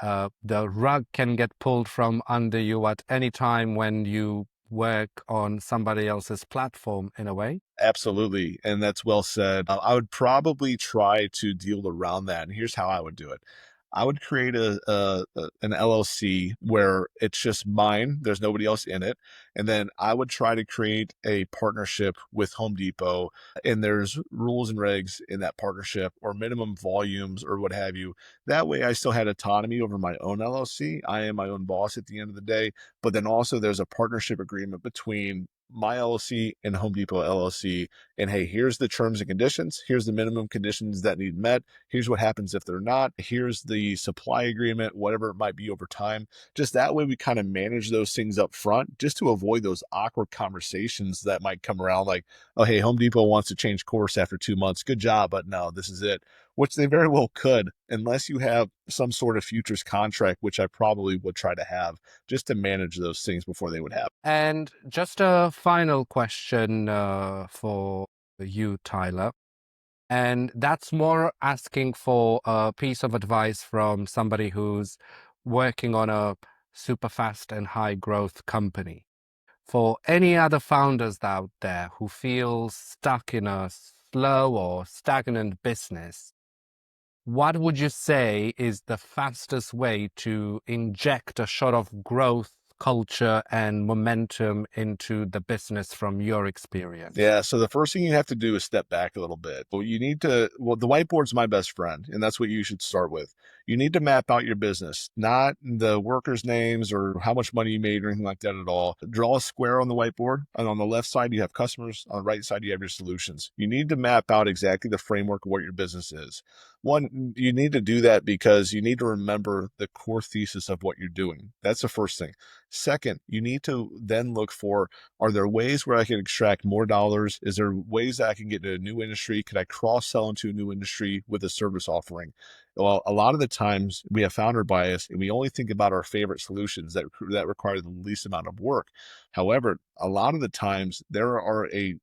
the rug can get pulled from under you at any time when you work on somebody else's platform in a way. Absolutely, and that's well said. I would probably try to deal around that, and here's how I would do it. I would create an LLC where it's just mine. There's nobody else in it, and then I would try to create a partnership with Home Depot, and there's rules and regs in that partnership or minimum volumes or what have you. That way, I still had autonomy over my own LLC. I am my own boss at the end of the day, but then also there's a partnership agreement between my LLC and Home Depot LLC. And hey, here's the terms and conditions. Here's the minimum conditions that need met. Here's what happens if they're not. Here's the supply agreement, whatever it might be over time. Just that way, we kind of manage those things up front just to avoid those awkward conversations that might come around like, oh, hey, Home Depot wants to change course after 2 months. Good job, but no, this is it, which they very well could, unless you have some sort of futures contract, which I probably would try to have just to manage those things before they would happen. And just a final question for you, Tyler. And that's more asking for a piece of advice from somebody who's working on a super fast and high growth company. For any other founders out there who feel stuck in a slow or stagnant business, what would you say is the fastest way to inject a shot of growth, culture, and momentum into the business from your experience? Yeah. So the first thing you have to do is step back a little bit. Well, you need to, well, the whiteboard's my best friend, and that's what you should start with. You need to map out your business, not the workers' names or how much money you made or anything like that at all. Draw a square on the whiteboard, and on the left side, you have customers. On the right side, you have your solutions. You need to map out exactly the framework of what your business is. One, you need to do that because you need to remember the core thesis of what you're doing. That's the first thing. Second, you need to then look for, are there ways where I can extract more dollars? Is there ways that I can get into a new industry? Could I cross sell into a new industry with a service offering? Well, a lot of the times we have founder bias and we only think about our favorite solutions that require the least amount of work. However, a lot of the times there are a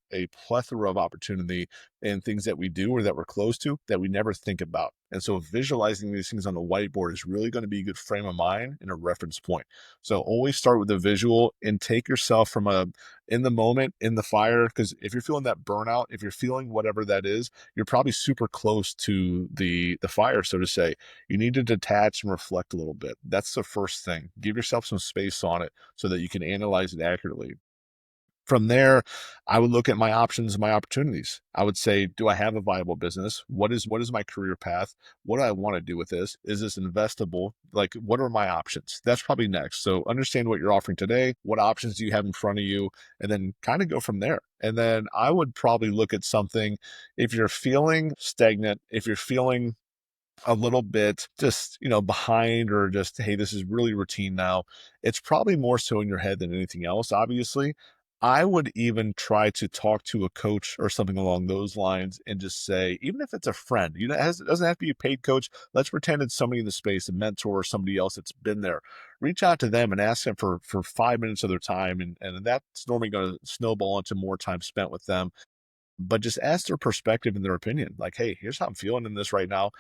plethora of opportunity and things that we do or that we're close to that we never think about. And so visualizing these things on the whiteboard is really going to be a good frame of mind and a reference point. So always start with the visual and take yourself from a in the moment, in the fire, because if you're feeling that burnout, if you're feeling whatever that is, you're probably super close to the fire, so to say. You need to detach and reflect a little bit. That's the first thing. Give yourself some space on it so that you can analyze it accurately. From there, I would look at my options, my opportunities. I would say, do I have a viable business? What is my career path? What do I want to do with this? Is this investable? Like, what are my options? That's probably next. So understand what you're offering today, what options do you have in front of you, and then kind of go from there. And then I would probably look at something if you're feeling stagnant, if you're feeling a little bit just, behind or just, hey, this is really routine now. It's probably more so in your head than anything else, obviously. I would even try to talk to a coach or something along those lines and just say, even if it's a friend, it doesn't have to be a paid coach. Let's pretend it's somebody in the space, a mentor or somebody else that's been there. Reach out to them and ask them for 5 minutes of their time. And that's normally going to snowball into more time spent with them. But just ask their perspective and their opinion. Like, hey, here's how I'm feeling in this right now.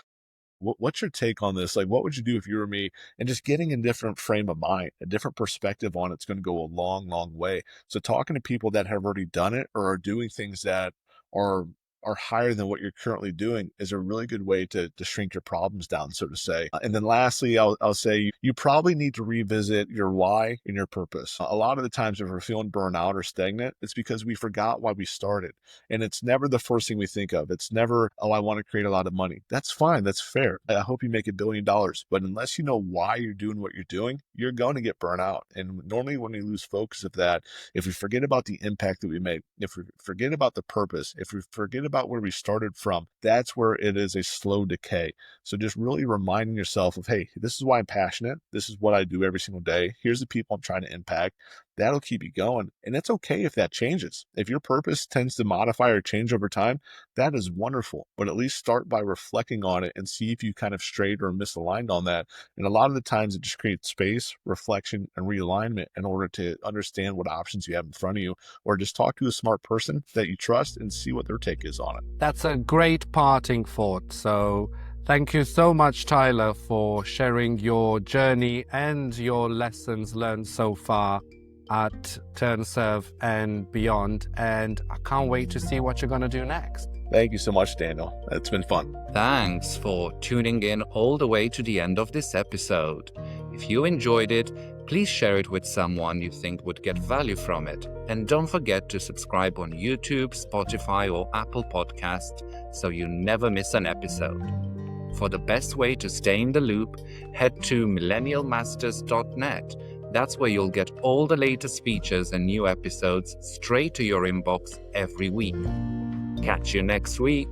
What's your take on this? Like, what would you do if you were me? And just getting a different frame of mind, a different perspective on it's going to go a long, long way. So talking to people that have already done it or are doing things that are are higher than what you're currently doing is a really good way to shrink your problems down, so to say. And then lastly, I'll say you probably need to revisit your why and your purpose. A lot of the times if we're feeling burnout or stagnant, it's because we forgot why we started. And it's never the first thing we think of. It's never, oh, I want to create a lot of money. That's fine. That's fair. I hope you make $1 billion. But unless you know why you're doing what you're doing, you're going to get burnt out. And normally when we lose focus of that, if we forget about the impact that we make, if we forget about the purpose, if we forget about where we started from, that's where it is a slow decay. So just really reminding yourself of, hey, this is why I'm passionate. This is what I do every single day. Here's the people I'm trying to impact. That'll keep you going. And it's okay if that changes. If your purpose tends to modify or change over time, that is wonderful. But at least start by reflecting on it and see if you kind of strayed or misaligned on that. And a lot of the times it just creates space, reflection, and realignment in order to understand what options you have in front of you, or just talk to a smart person that you trust and see what their take is on it. That's a great parting thought. So Thank you so much, Tyler, for sharing your journey and your lessons learned so far at Turnserv and beyond. And I can't wait to see what you're going to do next. Thank you so much, Daniel. It's been fun. Thanks for tuning in all the way to the end of this episode. If you enjoyed it, please share it with someone you think would get value from it. And don't forget to subscribe on YouTube, Spotify, or Apple Podcasts so you never miss an episode. For the best way to stay in the loop, head to millennialmasters.net. That's where you'll get all the latest features and new episodes straight to your inbox every week. Catch you next week.